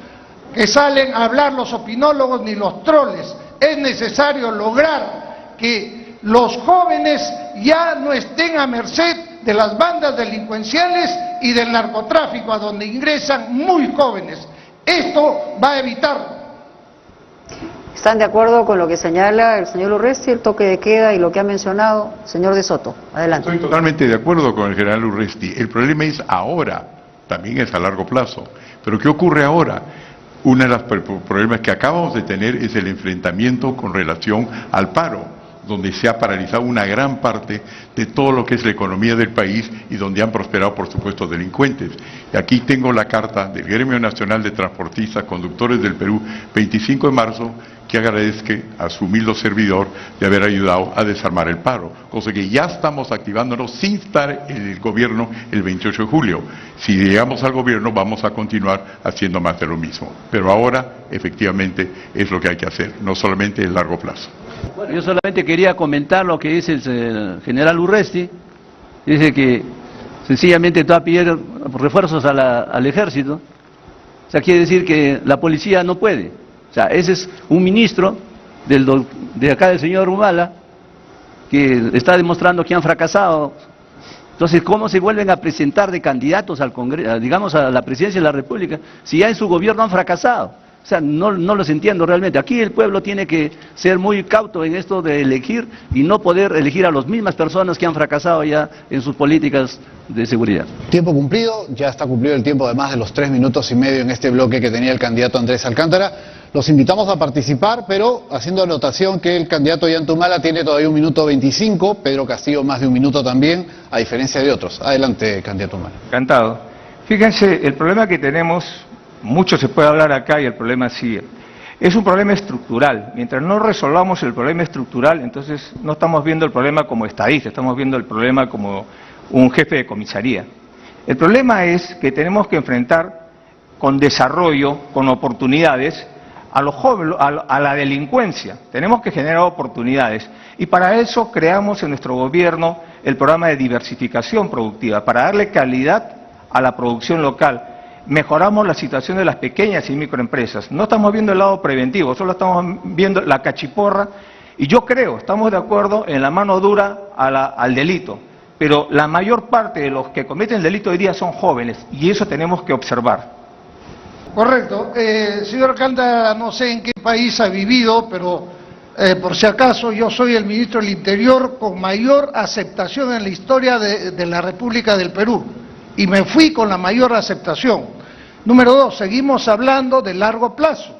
que salen a hablar, los opinólogos ni los troles. Es necesario lograr que los jóvenes ya no estén a merced de las bandas delincuenciales y del narcotráfico, a donde ingresan muy jóvenes. Esto va a evitarlo. ¿Están de acuerdo con lo que señala el señor Urresti, el toque de queda y lo que ha mencionado? Señor de Soto, adelante. Estoy totalmente de acuerdo con el general Urresti. El problema es ahora, también es a largo plazo. Pero ¿qué ocurre ahora? Uno de los problemas que acabamos de tener es el enfrentamiento con relación al paro, donde se ha paralizado una gran parte de todo lo que es la economía del país y donde han prosperado, por supuesto, delincuentes. Y aquí tengo la carta del Gremio Nacional de Transportistas Conductores del Perú, 25 de marzo, que agradezca a su humilde servidor de haber ayudado a desarmar el paro, cosa que ya estamos activándonos sin estar en el gobierno el 28 de julio. Si llegamos al gobierno vamos a continuar haciendo más de lo mismo, pero ahora efectivamente es lo que hay que hacer, no solamente en largo plazo. Bueno, yo solamente quería comentar lo que dice el general Urresti. Dice que sencillamente va a pedir refuerzos al ejército. O sea, quiere decir que la policía no puede. O sea, ese es un ministro de acá del señor Humala que está demostrando que han fracasado. Entonces, ¿cómo se vuelven a presentar de candidatos al Congreso, digamos a la presidencia de la República, si ya en su gobierno han fracasado? O sea, no los entiendo realmente. Aquí el pueblo tiene que ser muy cauto en esto de elegir y no poder elegir a las mismas personas que han fracasado ya en sus políticas de seguridad. Tiempo cumplido, ya está cumplido el tiempo de más de los 3 minutos y medio en este bloque que tenía el candidato Andrés Alcántara. Los invitamos a participar, pero haciendo anotación que el candidato Ollantumala tiene todavía 1 minuto 25, Pedro Castillo más de 1 minuto también, a diferencia de otros. Adelante, candidato Humala. Encantado. Fíjense, el problema que tenemos, mucho se puede hablar acá y el problema sigue. Es un problema estructural. Mientras no resolvamos el problema estructural, entonces no estamos viendo el problema como estadista, estamos viendo el problema como un jefe de comisaría. El problema es que tenemos que enfrentar con desarrollo, con oportunidades, a los jóvenes, a la delincuencia. Tenemos que generar oportunidades y para eso creamos en nuestro gobierno el programa de diversificación productiva, para darle calidad a la producción local. Mejoramos la situación de las pequeñas y microempresas. No estamos viendo el lado preventivo, solo estamos viendo la cachiporra y yo creo, estamos de acuerdo en la mano dura al delito, pero la mayor parte de los que cometen el delito hoy día son jóvenes y eso tenemos que observar. Correcto. Señor Alcántara, no sé en qué país ha vivido, pero por si acaso yo soy el ministro del Interior con mayor aceptación en la historia de la República del Perú y me fui con la mayor aceptación. Número 2, seguimos hablando de largo plazo,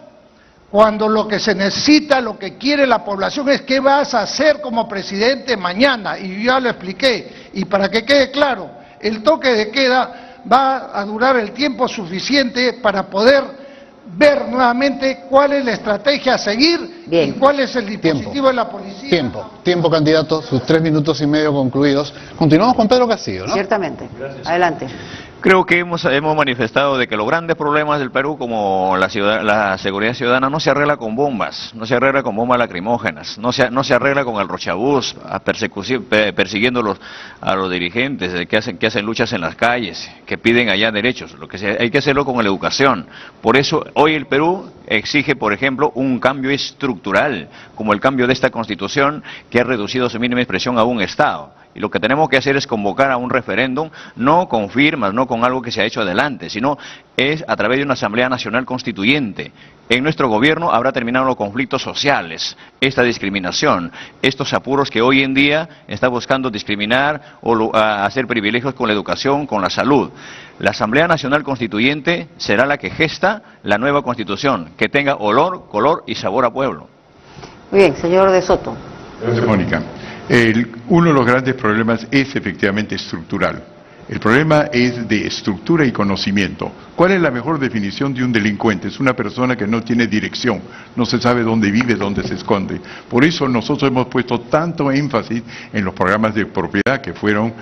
cuando lo que se necesita, lo que quiere la población es qué vas a hacer como presidente mañana, y yo ya lo expliqué, y para que quede claro, el toque de queda va a durar el tiempo suficiente para poder ver nuevamente cuál es la estrategia a seguir. Bien. Y cuál es el dispositivo de la policía. Tiempo, candidato, sus 3 minutos y medio concluidos. Continuamos con Pedro Castillo, ¿no? Ciertamente. Gracias. Adelante. Creo que hemos manifestado de que los grandes problemas del Perú, como la seguridad ciudadana, no se arregla con bombas, no se arregla con bombas lacrimógenas, no se arregla con el rochabús, persiguiendo a los dirigentes que hacen luchas en las calles, que piden allá derechos. Hay que hacerlo con la educación. Por eso hoy el Perú exige, por ejemplo, un cambio estructural, como el cambio de esta Constitución que ha reducido su mínima expresión a un Estado. Y lo que tenemos que hacer es convocar a un referéndum, no con firmas, no con algo que se ha hecho adelante, sino es a través de una Asamblea Nacional Constituyente. En nuestro gobierno habrá terminado los conflictos sociales, esta discriminación, estos apuros que hoy en día está buscando discriminar o hacer privilegios con la educación, con la salud. La Asamblea Nacional Constituyente será la que gesta la nueva Constitución, que tenga olor, color y sabor a pueblo. Muy bien, señor de Soto. Gracias, Mónica. Uno de los grandes problemas es efectivamente estructural. El problema es de estructura y conocimiento. ¿Cuál es la mejor definición de un delincuente? Es una persona que no tiene dirección, no se sabe dónde vive, dónde se esconde. Por eso nosotros hemos puesto tanto énfasis en los programas de propiedad que fueron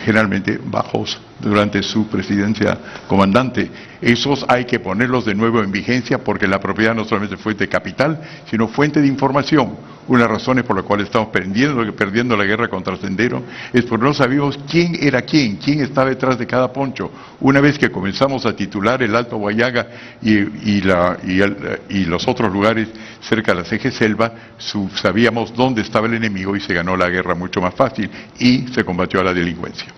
generalmente bajos durante su presidencia, comandante. Esos hay que ponerlos de nuevo en vigencia porque la propiedad no solamente es fuente de capital, sino fuente de información. Una de las razones por las cuales estamos perdiendo la guerra contra Sendero es porque no sabíamos quién era quién estaba detrás de cada poncho. Una vez que comenzamos a titular el Alto Guayaga y los otros lugares cerca de la CG Selva, sabíamos dónde estaba el enemigo y se ganó la guerra mucho más fácil y se combatió a la delincuencia.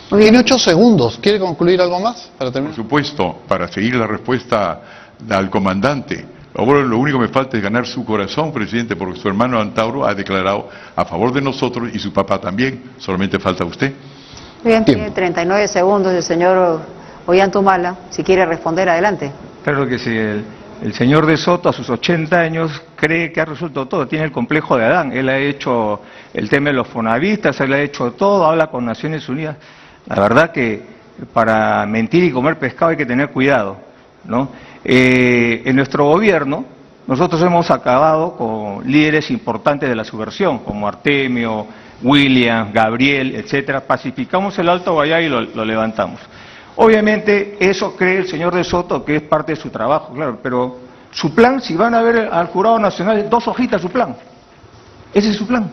Tiene 8 segundos. ¿Quiere concluir algo más para terminar? Por supuesto, para seguir la respuesta al comandante. Ahora lo único que me falta es ganar su corazón, presidente, porque su hermano Antauro ha declarado a favor de nosotros y su papá también. Solamente falta usted. Bien, tiene 39 segundos el señor Ollantumala. Si quiere responder, adelante. Claro que sí. El señor de Soto a sus 80 años cree que ha resuelto todo, tiene el complejo de Adán. Él ha hecho el tema de los fonavistas, él ha hecho todo, habla con Naciones Unidas. La verdad que para mentir y comer pescado hay que tener cuidado, ¿no? En nuestro gobierno nosotros hemos acabado con líderes importantes de la subversión, como Artemio, William, Gabriel, etcétera. Pacificamos el Alto Guayaga y lo levantamos. Obviamente eso cree el señor de Soto que es parte de su trabajo, claro, pero su plan, si van a ver al Jurado Nacional, 2 hojitas su plan. Ese es su plan,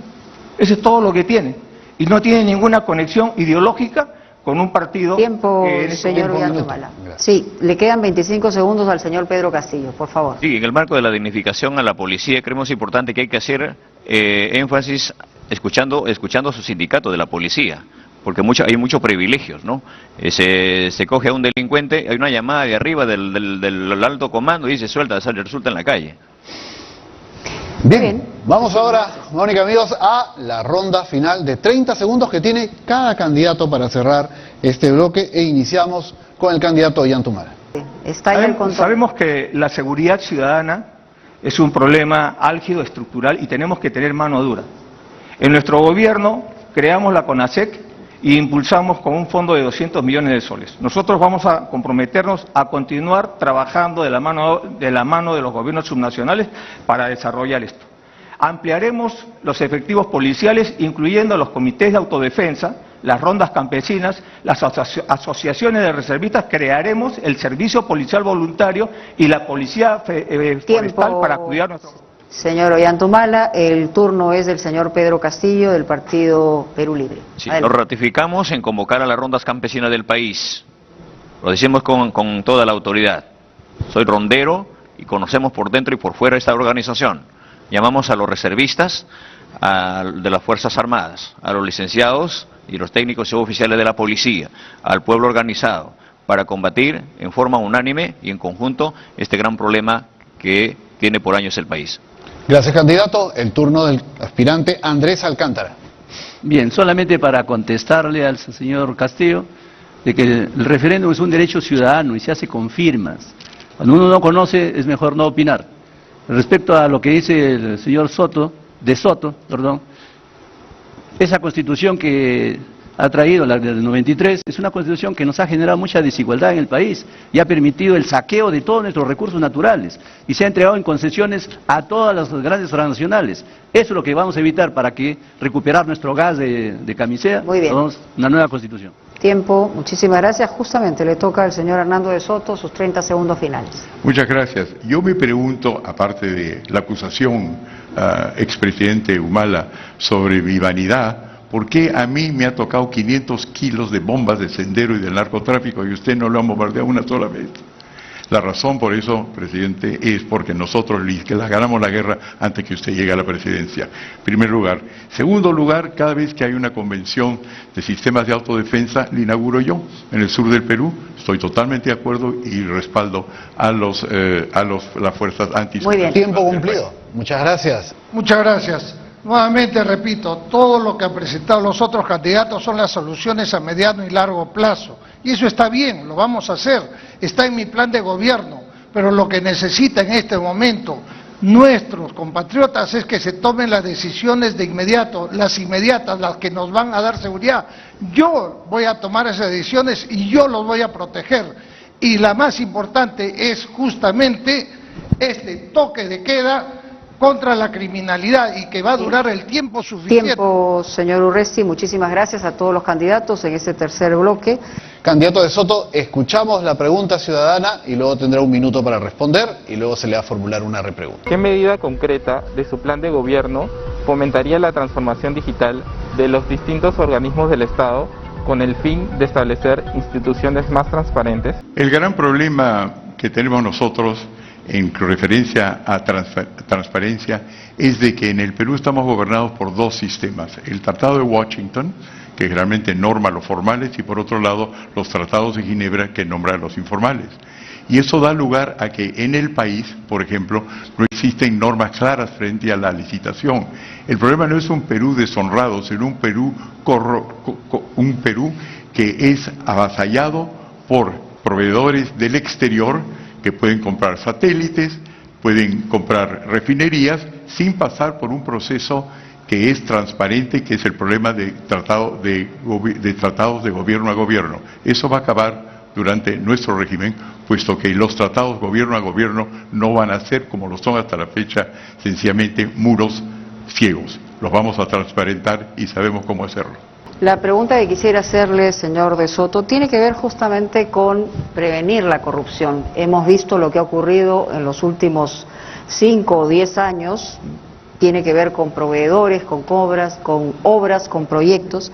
ese es todo lo que tiene. Y no tiene ninguna conexión ideológica con un partido. Tiempo, señor Ollantumala. Sí, le quedan 25 segundos al señor Pedro Castillo, por favor. Sí, en el marco de la dignificación a la policía creemos importante que hay que hacer énfasis escuchando a su sindicato de la policía, porque hay muchos privilegios, ¿no? Se coge a un delincuente, hay una llamada de arriba del alto comando y dice resulta en la calle. Bien, vamos ahora, Mónica, amigos, a la ronda final de 30 segundos que tiene cada candidato para cerrar este bloque e iniciamos con el candidato Ollantumala. Sabemos que la seguridad ciudadana es un problema álgido, estructural y tenemos que tener mano dura. En nuestro gobierno creamos la CONASEC e impulsamos con un fondo de 200 millones de soles. Nosotros vamos a comprometernos a continuar trabajando de la mano de los gobiernos subnacionales para desarrollar esto. Ampliaremos los efectivos policiales, incluyendo los comités de autodefensa, las rondas campesinas, las asociaciones de reservistas. Crearemos el servicio policial voluntario y la policía forestal para cuidar nuestro... Señor Ollantumala, el turno es del señor Pedro Castillo, del partido Perú Libre. Sí, lo ratificamos en convocar a las rondas campesinas del país. Lo decimos con toda la autoridad. Soy rondero y conocemos por dentro y por fuera esta organización. Llamamos a los reservistas de las Fuerzas Armadas, a los licenciados y los técnicos y oficiales de la policía, al pueblo organizado, para combatir en forma unánime y en conjunto este gran problema que tiene por años el país. Gracias, candidato. El turno del aspirante Andrés Alcántara. Bien, solamente para contestarle al señor Castillo de que el referéndum es un derecho ciudadano y se hace con firmas. Cuando uno no conoce es mejor no opinar. Respecto a lo que dice el señor Soto, esa constitución que ha traído la del 93 es una constitución que nos ha generado mucha desigualdad en el país y ha permitido el saqueo de todos nuestros recursos naturales y se ha entregado en concesiones a todas las grandes transnacionales. Eso es lo que vamos a evitar para que recuperar nuestro gas de camisea. Muy bien. Una nueva constitución. Tiempo, muchísimas gracias. Justamente le toca al señor Hernando de Soto sus 30 segundos finales. Muchas gracias. Yo me pregunto, aparte de la acusación expresidente Humala sobre mi vanidad, ¿por qué a mí me ha tocado 500 kilos de bombas de Sendero y del narcotráfico y usted no lo ha bombardeado una sola vez? La razón por eso, presidente, es porque nosotros las ganamos la guerra antes que usted llegue a la presidencia. En primer lugar. Segundo lugar, cada vez que hay una convención de sistemas de autodefensa, la inauguro yo en el sur del Perú. Estoy totalmente de acuerdo y respaldo a las fuerzas anti. Muy bien. Tiempo cumplido. Muchas gracias. Muchas gracias. Nuevamente repito, todo lo que han presentado los otros candidatos son las soluciones a mediano y largo plazo. Y eso está bien, lo vamos a hacer, está en mi plan de gobierno. Pero lo que necesita en este momento nuestros compatriotas es que se tomen las decisiones de inmediato, las inmediatas, las que nos van a dar seguridad. Yo voy a tomar esas decisiones y yo los voy a proteger. Y la más importante es justamente este toque de queda contra la criminalidad y que va a durar el tiempo suficiente. Tiempo, señor Urresti, muchísimas gracias a todos los candidatos en este tercer bloque. Candidato de Soto, escuchamos la pregunta ciudadana y luego tendrá un minuto para responder y luego se le va a formular una repregunta. ¿Qué medida concreta de su plan de gobierno fomentaría la transformación digital de los distintos organismos del Estado con el fin de establecer instituciones más transparentes? El gran problema que tenemos nosotros en referencia a transparencia es de que en el Perú estamos gobernados por dos sistemas: el Tratado de Washington, que realmente norma los formales, y por otro lado los tratados de Ginebra, que nombran los informales. Y eso da lugar a que en el país, por ejemplo, no existen normas claras frente a la licitación. El problema no es un Perú deshonrado, sino un Perú que es avasallado por proveedores del exterior que pueden comprar satélites, pueden comprar refinerías, sin pasar por un proceso que es transparente, que es el problema de tratados de gobierno a gobierno. Eso va a acabar durante nuestro régimen, puesto que los tratados gobierno a gobierno no van a ser, como lo son hasta la fecha, sencillamente muros ciegos. Los vamos a transparentar y sabemos cómo hacerlo. La pregunta que quisiera hacerle, señor de Soto, tiene que ver justamente con prevenir la corrupción. Hemos visto lo que ha ocurrido en los últimos 5 o 10 años, tiene que ver con proveedores, con obras, con proyectos,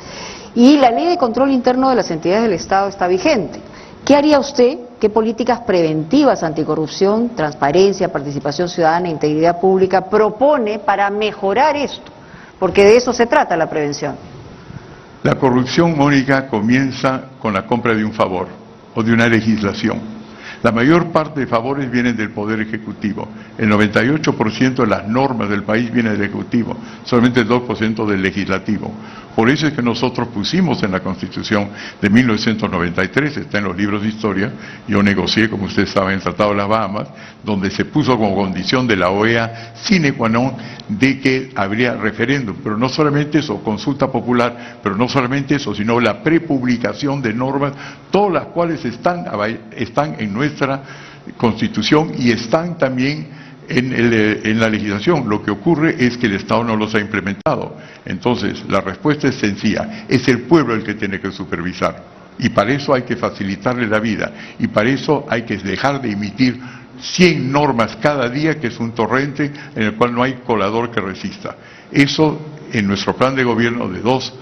y la ley de control interno de las entidades del Estado está vigente. ¿Qué haría usted? ¿Qué políticas preventivas anticorrupción, transparencia, participación ciudadana, integridad pública propone para mejorar esto? Porque de eso se trata la prevención. La corrupción, Mónica, comienza con la compra de un favor o de una legislación. La mayor parte de favores vienen del Poder Ejecutivo. El 98% de las normas del país viene del Ejecutivo, solamente el 2% del Legislativo. Por eso es que nosotros pusimos en la Constitución de 1993, está en los libros de historia, yo negocié, como ustedes saben, el Tratado de las Bahamas, donde se puso como condición de la OEA sine qua non de que habría referéndum, pero no solamente eso, consulta popular, pero no solamente eso, sino la prepublicación de normas, todas las cuales están en nuestra Constitución y están también en la legislación. Lo que ocurre es que el Estado no los ha implementado. Entonces, la respuesta es sencilla, es el pueblo el que tiene que supervisar. Y para eso hay que facilitarle la vida. Y para eso hay que dejar de emitir 100 normas cada día, que es un torrente en el cual no hay colador que resista. Eso, en nuestro plan de gobierno de 2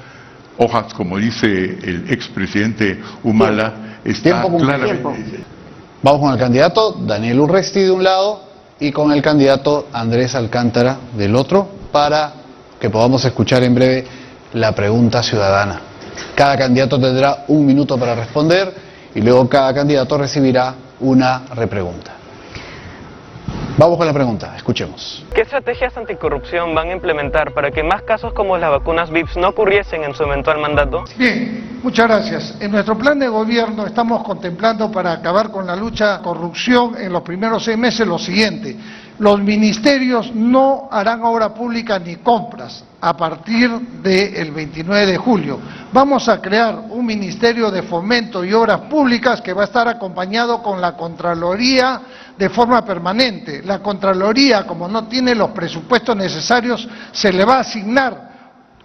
hojas, como dice el expresidente Humala, está claramente... Vamos con el candidato Daniel Urresti de un lado y con el candidato Andrés Alcántara del otro, para que podamos escuchar en breve la pregunta ciudadana. Cada candidato tendrá 1 minuto para responder y luego cada candidato recibirá una repregunta. Vamos con la pregunta, escuchemos. ¿Qué estrategias anticorrupción van a implementar para que más casos como las vacunas VIPS no ocurriesen en su eventual mandato? Bien, muchas gracias. En nuestro plan de gobierno estamos contemplando, para acabar con la lucha a corrupción en los primeros 6 meses, lo siguiente: los ministerios no harán obra pública ni compras a partir del 29 de julio. Vamos a crear un Ministerio de Fomento y Obras Públicas que va a estar acompañado con la Contraloría de forma permanente. La Contraloría, como no tiene los presupuestos necesarios, se le va a asignar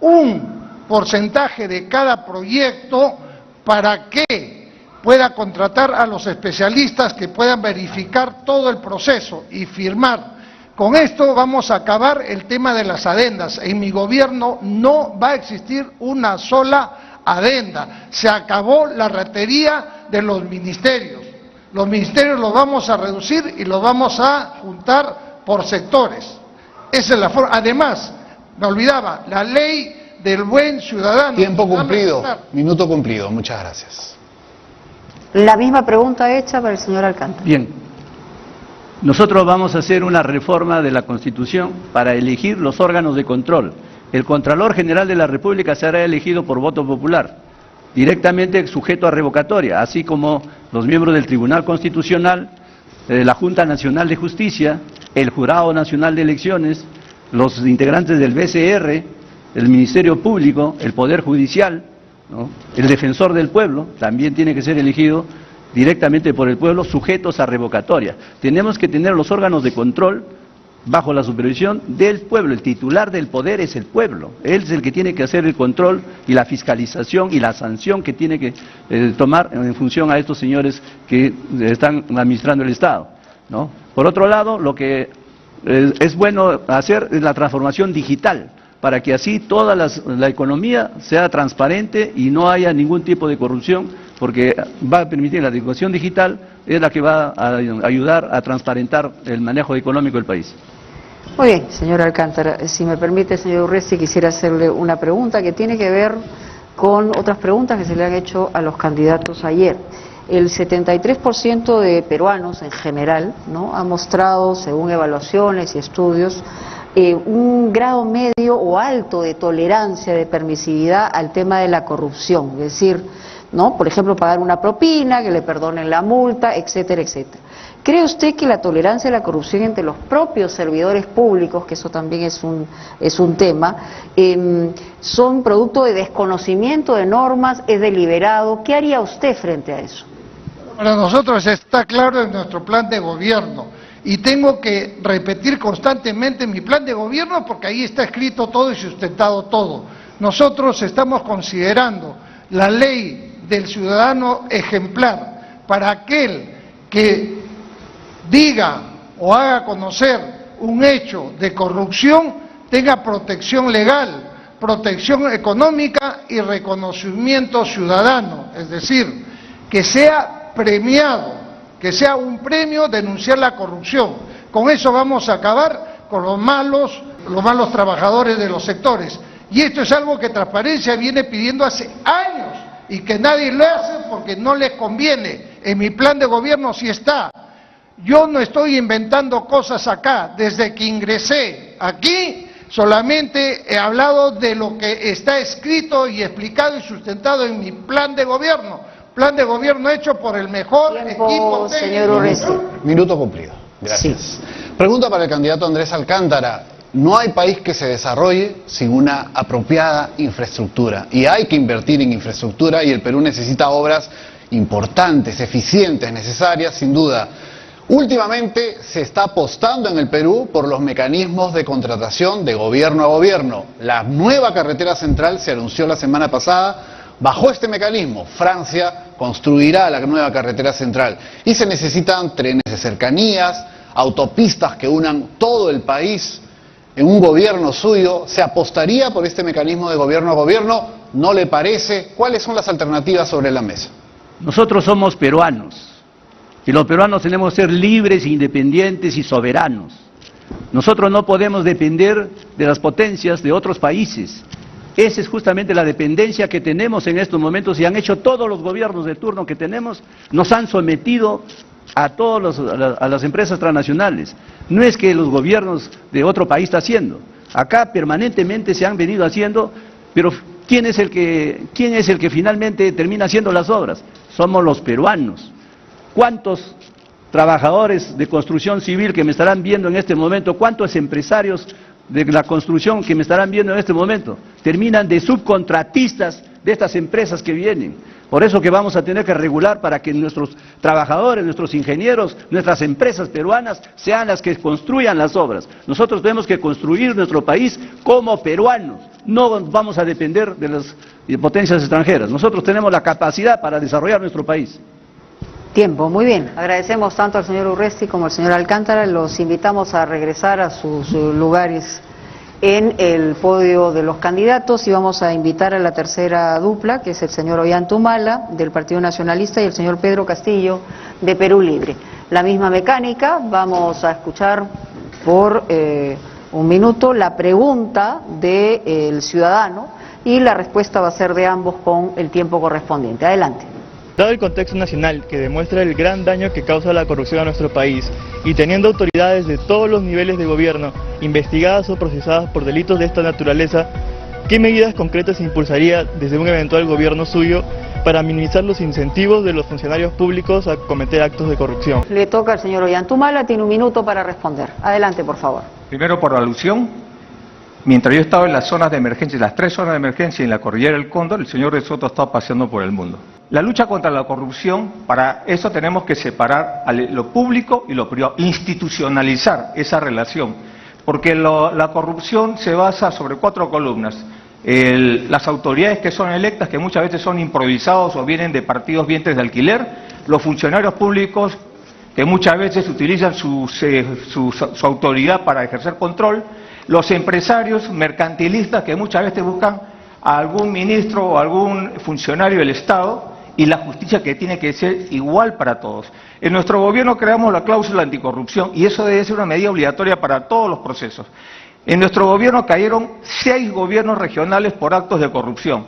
un porcentaje de cada proyecto para que pueda contratar a los especialistas que puedan verificar todo el proceso y firmar. Con esto vamos a acabar el tema de las adendas. En mi gobierno no va a existir una sola adenda. Se acabó la ratería de los ministerios. Los ministerios los vamos a reducir y los vamos a juntar por sectores. Esa es la forma. Además, me olvidaba, la ley del buen ciudadano. Tiempo cumplido, minuto cumplido. Muchas gracias. La misma pregunta hecha para el señor Alcántara. Bien. Nosotros vamos a hacer una reforma de la Constitución para elegir los órganos de control. El Contralor General de la República será elegido por voto popular, directamente sujeto a revocatoria, así como los miembros del Tribunal Constitucional, de la Junta Nacional de Justicia el Jurado Nacional de Elecciones, los integrantes del BCR, el Ministerio Público, el Poder Judicial, ¿no? El Defensor del Pueblo también tiene que ser elegido directamente por el pueblo, sujetos a revocatoria. Tenemos que tener los órganos de control bajo la supervisión del pueblo. El titular del poder es el pueblo. Él es el que tiene que hacer el control y la fiscalización y la sanción que tiene que tomar en función a estos señores que están administrando el Estado, ¿no? Por otro lado, lo que es bueno hacer es la transformación digital, para que así toda la economía sea transparente y no haya ningún tipo de corrupción, porque va a permitir la educación digital, es la que va a ayudar a transparentar el manejo económico del país. Muy bien, señor Alcántara, si me permite, señor Urresti, quisiera hacerle una pregunta que tiene que ver con otras preguntas que se le han hecho a los candidatos ayer. El 73% de peruanos en general, ¿no?, ha mostrado, según evaluaciones y estudios, un grado medio o alto de tolerancia, de permisividad al tema de la corrupción, es decir, ¿no?, por ejemplo, pagar una propina, que le perdonen la multa, etcétera, etcétera. ¿Cree usted que la tolerancia a la corrupción entre los propios servidores públicos, que eso también es un tema, son producto de desconocimiento de normas, es deliberado? ¿Qué haría usted frente a eso? Para nosotros está claro en nuestro plan de gobierno, y tengo que repetir constantemente mi plan de gobierno porque ahí está escrito todo y sustentado todo. Nosotros estamos considerando la ley del ciudadano ejemplar para aquel que diga o haga conocer un hecho de corrupción, tenga protección legal, protección económica y reconocimiento ciudadano, es decir, que sea premiado, que sea un premio denunciar la corrupción. Con eso vamos a acabar con los malos trabajadores de los sectores. Y esto es algo que Transparencia viene pidiendo hace años y que nadie lo hace porque no les conviene. En mi plan de gobierno sí está. Yo no estoy inventando cosas acá. Desde que ingresé aquí solamente he hablado de lo que está escrito y explicado y sustentado en mi plan de gobierno. Plan de gobierno hecho por el mejor equipo técnico. Minuto cumplido. Gracias. Sí. Pregunta para el candidato Andrés Alcántara. No hay país que se desarrolle sin una apropiada infraestructura. Y hay que invertir en infraestructura y el Perú necesita obras importantes, eficientes, necesarias, sin duda. Últimamente se está apostando en el Perú por los mecanismos de contratación de gobierno a gobierno. La nueva carretera central se anunció la semana pasada. Bajo este mecanismo, Francia construirá la nueva carretera central y se necesitan trenes de cercanías, autopistas que unan todo el país. En un gobierno suyo, ¿se apostaría por este mecanismo de gobierno a gobierno? ¿No le parece? ¿Cuáles son las alternativas sobre la mesa? Nosotros somos peruanos y los peruanos tenemos que ser libres, independientes y soberanos. Nosotros no podemos depender de las potencias de otros países. Esa es justamente la dependencia que tenemos en estos momentos y han hecho todos los gobiernos de turno que tenemos, nos han sometido a las empresas transnacionales. No es que los gobiernos de otro país están haciendo, acá permanentemente se han venido haciendo, pero ¿quién es el que finalmente termina haciendo las obras? Somos los peruanos. ¿Cuántos trabajadores de construcción civil que me estarán viendo en este momento, cuántos empresarios de la construcción que me estarán viendo en este momento terminan de subcontratistas de estas empresas que vienen? Por eso que vamos a tener que regular para que nuestros trabajadores, nuestros ingenieros, nuestras empresas peruanas sean las que construyan las obras. Nosotros tenemos que construir nuestro país como peruanos, no vamos a depender de las potencias extranjeras. Nosotros tenemos la capacidad para desarrollar nuestro país. Tiempo, muy bien. Agradecemos tanto al señor Urresti como al señor Alcántara. Los invitamos a regresar a sus lugares en el podio de los candidatos y vamos a invitar a la tercera dupla, que es el señor Ollantumala del Partido Nacionalista y el señor Pedro Castillo de Perú Libre. La misma mecánica, vamos a escuchar por un minuto la pregunta del ciudadano y la respuesta va a ser de ambos con el tiempo correspondiente. Adelante. Dado el contexto nacional que demuestra el gran daño que causa la corrupción a nuestro país y teniendo autoridades de todos los niveles de gobierno investigadas o procesadas por delitos de esta naturaleza, ¿qué medidas concretas impulsaría desde un eventual gobierno suyo para minimizar los incentivos de los funcionarios públicos a cometer actos de corrupción. Le toca al señor Ollantumala, tiene un minuto para responder. Adelante, por favor. Primero, por alusión, mientras yo estaba en las zonas de emergencia, las 3 zonas de emergencia en la cordillera del Cóndor, el señor de Soto estaba paseando por el mundo. La lucha contra la corrupción, para eso tenemos que separar lo público y lo privado, institucionalizar esa relación, porque la corrupción se basa sobre 4 columnas. Las autoridades que son electas, que muchas veces son improvisados o vienen de partidos vientres de alquiler, los funcionarios públicos que muchas veces utilizan su autoridad para ejercer control, los empresarios mercantilistas que muchas veces buscan a algún ministro o algún funcionario del Estado, y la justicia que tiene que ser igual para todos. En nuestro gobierno creamos la cláusula anticorrupción y eso debe ser una medida obligatoria para todos los procesos. En nuestro gobierno cayeron 6 gobiernos regionales por actos de corrupción.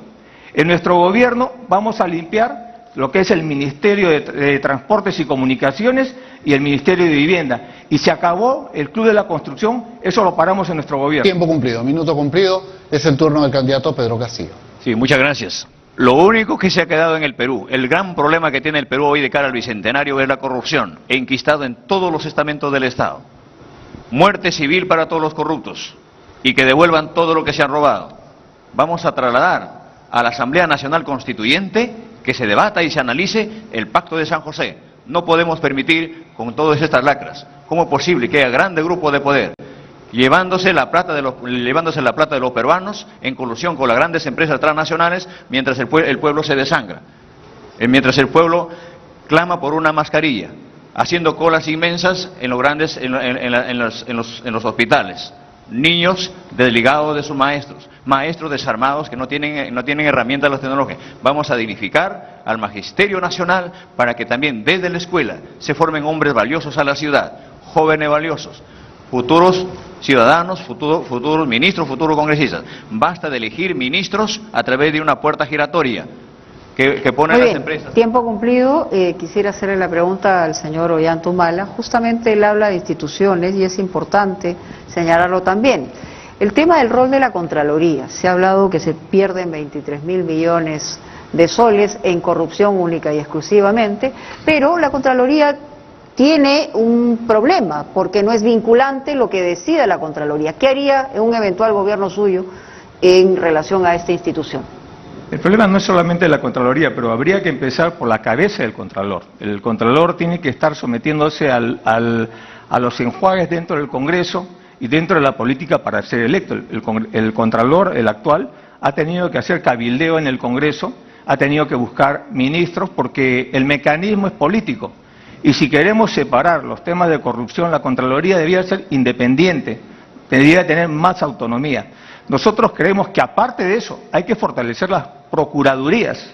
En nuestro gobierno vamos a limpiar lo que es el Ministerio de Transportes y Comunicaciones y el Ministerio de Vivienda. Y se acabó el Club de la Construcción, eso lo paramos en nuestro gobierno. Tiempo cumplido, minuto cumplido, es el turno del candidato Pedro Castillo. Sí, muchas gracias. Lo único que se ha quedado en el Perú, el gran problema que tiene el Perú hoy de cara al Bicentenario es la corrupción, enquistado en todos los estamentos del Estado. Muerte civil para todos los corruptos y que devuelvan todo lo que se han robado. Vamos a trasladar a la Asamblea Nacional Constituyente que se debata y se analice el Pacto de San José. No podemos permitir con todas estas lacras. ¿Cómo es posible que haya grandes grupos de poder llevándose la plata de los peruanos en colusión con las grandes empresas transnacionales mientras el pueblo se desangra? Mientras el pueblo clama por una mascarilla, haciendo colas inmensas en los hospitales, niños desligados de sus maestros, maestros desarmados que no tienen herramientas de las tecnologías. Vamos a dignificar al Magisterio Nacional para que también desde la escuela se formen hombres valiosos a la ciudad, jóvenes valiosos, futuros ciudadanos, futuros ministros, futuros congresistas. Basta de elegir ministros a través de una puerta giratoria que ponen las empresas. Tiempo cumplido. Quisiera hacerle la pregunta al señor Ollantumala. Justamente él habla de instituciones y es importante señalarlo también. El tema del rol de la Contraloría. Se ha hablado que se pierden 23.000 millones de soles en corrupción única y exclusivamente, pero la Contraloría tiene un problema, porque no es vinculante lo que decida la Contraloría. ¿Qué haría en un eventual gobierno suyo en relación a esta institución? El problema no es solamente la Contraloría, pero habría que empezar por la cabeza del Contralor. El Contralor tiene que estar sometiéndose a los enjuagues dentro del Congreso y dentro de la política para ser electo. El Contralor, el actual, ha tenido que hacer cabildeo en el Congreso, ha tenido que buscar ministros porque el mecanismo es político. Y si queremos separar los temas de corrupción, la Contraloría debía ser independiente, debería tener más autonomía. Nosotros creemos que aparte de eso hay que fortalecer las procuradurías,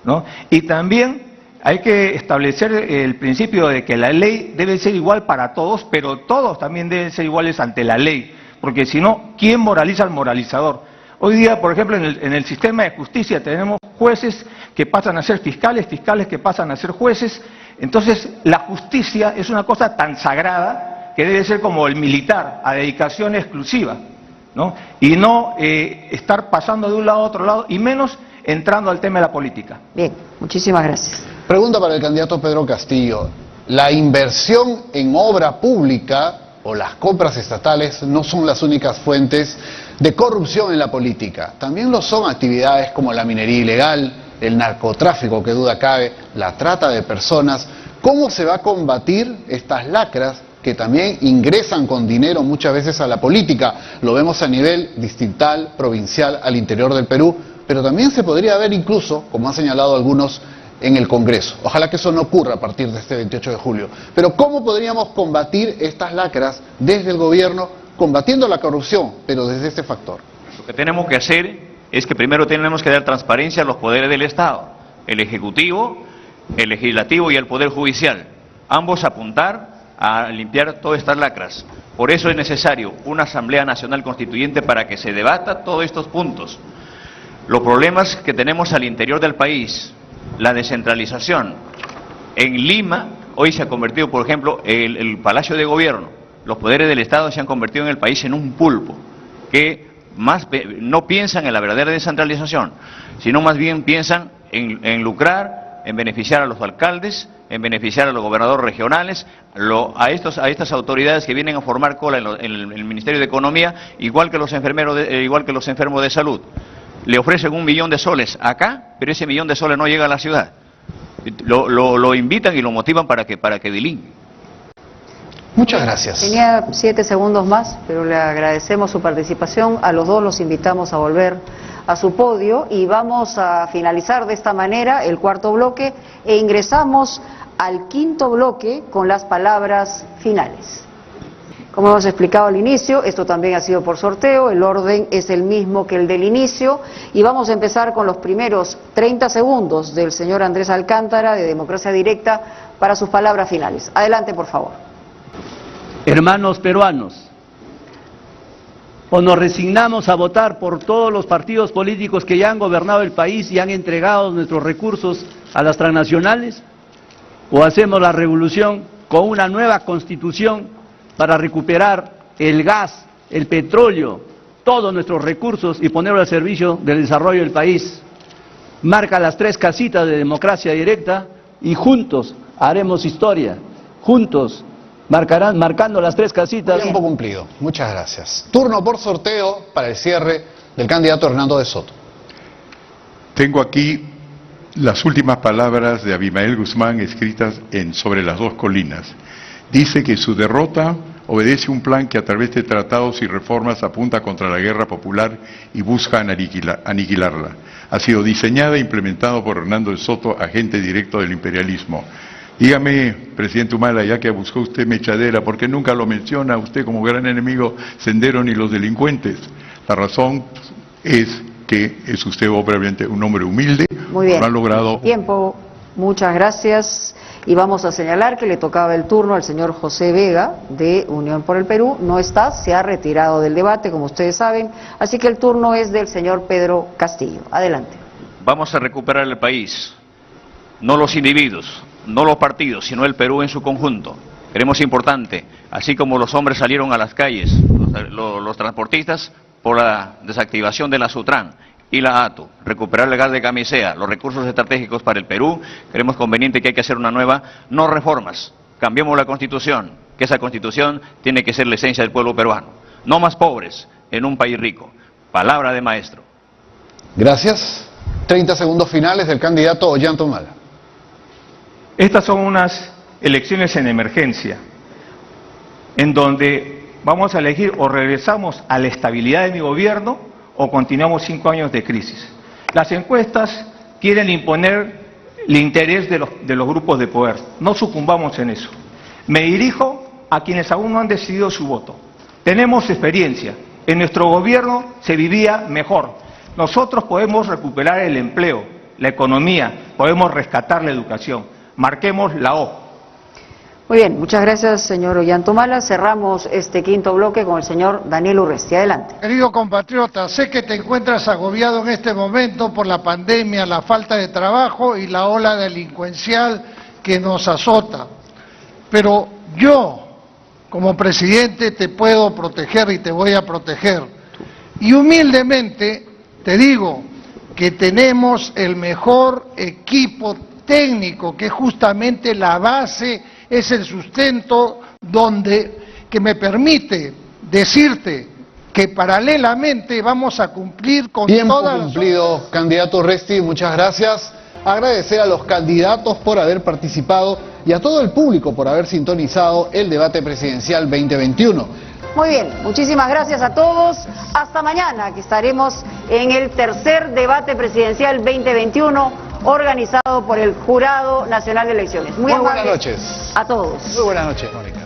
¿no? Y también hay que establecer el principio de que la ley debe ser igual para todos, pero todos también deben ser iguales ante la ley, porque si no, ¿quién moraliza al moralizador? Hoy día, por ejemplo, en el sistema de justicia tenemos jueces que pasan a ser fiscales, fiscales que pasan a ser jueces. Entonces, la justicia es una cosa tan sagrada que debe ser como el militar, a dedicación exclusiva, ¿no? Y no estar pasando de un lado a otro lado, y menos entrando al tema de la política. Bien, muchísimas gracias. Pregunta para el candidato Pedro Castillo. ¿La inversión en obra pública o las compras estatales no son las únicas fuentes de corrupción en la política? También lo son actividades como la minería ilegal, el narcotráfico, que duda cabe, la trata de personas. ¿Cómo se va a combatir estas lacras que también ingresan con dinero muchas veces a la política? Lo vemos a nivel distrital, provincial, al interior del Perú, pero también se podría ver incluso, como han señalado algunos, en el Congreso. Ojalá que eso no ocurra a partir de este 28 de julio. Pero ¿cómo podríamos combatir estas lacras desde el gobierno, combatiendo la corrupción, pero desde este factor? Lo que tenemos que hacer es que primero tenemos que dar transparencia a los poderes del Estado, el Ejecutivo, el Legislativo y el Poder Judicial. Ambos apuntar a limpiar todas estas lacras. Por eso es necesario una Asamblea Nacional Constituyente para que se debata todos estos puntos. Los problemas que tenemos al interior del país, la descentralización. En Lima, hoy se ha convertido, por ejemplo, el Palacio de Gobierno, los poderes del Estado se han convertido en el país en un pulpo, que no piensan en la verdadera descentralización, sino más bien piensan en lucrar, en beneficiar a los alcaldes, en beneficiar a los gobernadores regionales, a estas autoridades que vienen a formar cola en el Ministerio de Economía, igual que los enfermos de salud. Le ofrecen 1 millón de soles acá, pero ese 1 millón de soles no llega a la ciudad. Lo invitan y lo motivan para que dilingue. Muchas gracias. Tenía 7 segundos más, pero le agradecemos su participación. A los dos los invitamos a volver a su podio y vamos a finalizar de esta manera el cuarto bloque e ingresamos al quinto bloque con las palabras finales. Como hemos explicado al inicio, esto también ha sido por sorteo, el orden es el mismo que el del inicio y vamos a empezar con los primeros 30 segundos del señor Andrés Alcántara de Democracia Directa para sus palabras finales. Adelante, por favor. Hermanos peruanos, o nos resignamos a votar por todos los partidos políticos que ya han gobernado el país y han entregado nuestros recursos a las transnacionales, o hacemos la revolución con una nueva constitución para recuperar el gas, el petróleo, todos nuestros recursos y ponerlo al servicio del desarrollo del país. Marca las 3 casitas de Democracia Directa y juntos haremos historia, juntos marcando las 3 casitas. Tiempo cumplido. Muchas gracias. Turno por sorteo para el cierre del candidato Hernando de Soto. Tengo aquí las últimas palabras de Abimael Guzmán escritas sobre las 2 colinas. Dice que su derrota obedece un plan que a través de tratados y reformas apunta contra la guerra popular y busca aniquilarla. Ha sido diseñada e implementada por Hernando de Soto, agente directo del imperialismo. Dígame, presidente Humala, ya que buscó usted mechadera, ¿por qué nunca lo menciona usted como gran enemigo Sendero ni los delincuentes? La razón es que es usted obviamente un hombre humilde. Muy bien. No ha logrado... Tiempo. Muchas gracias. Y vamos a señalar que le tocaba el turno al señor José Vega de Unión por el Perú. No está, se ha retirado del debate, como ustedes saben. Así que el turno es del señor Pedro Castillo. Adelante. Vamos a recuperar el país, no los individuos, no los partidos, sino el Perú en su conjunto. Creemos importante, así como los hombres salieron a las calles, los transportistas, por la desactivación de la Sutran y la ATU, recuperar el gas de Camisea, los recursos estratégicos para el Perú, creemos conveniente que hay que hacer una nueva, no reformas, cambiemos la Constitución, que esa Constitución tiene que ser la esencia del pueblo peruano. No más pobres en un país rico. Palabra de maestro. Gracias. 30 segundos finales del candidato Ollanta Humala. Estas son unas elecciones en emergencia, en donde vamos a elegir o regresamos a la estabilidad de mi gobierno o continuamos 5 años de crisis. Las encuestas quieren imponer el interés de los grupos de poder. No sucumbamos en eso. Me dirijo a quienes aún no han decidido su voto. Tenemos experiencia. En nuestro gobierno se vivía mejor. Nosotros podemos recuperar el empleo, la economía, podemos rescatar la educación. Marquemos la O. Muy bien, muchas gracias, señor Ollanta Humala. Cerramos este quinto bloque con el señor Daniel Urresti. Adelante. Querido compatriota, sé que te encuentras agobiado en este momento por la pandemia, la falta de trabajo y la ola delincuencial que nos azota. Pero yo, como presidente, te puedo proteger y te voy a proteger. Y humildemente te digo que tenemos el mejor equipo técnico, que es justamente la base, es el sustento que me permite decirte que paralelamente vamos a cumplir con todas las... Tiempo cumplido, candidato Urresti, muchas gracias. Agradecer a los candidatos por haber participado y a todo el público por haber sintonizado el debate presidencial 2021. Muy bien, muchísimas gracias a todos. Hasta mañana, que estaremos en el tercer debate presidencial 2021 organizado por el Jurado Nacional de Elecciones. Muy buenas noches a todos. Muy buenas noches, Mónica.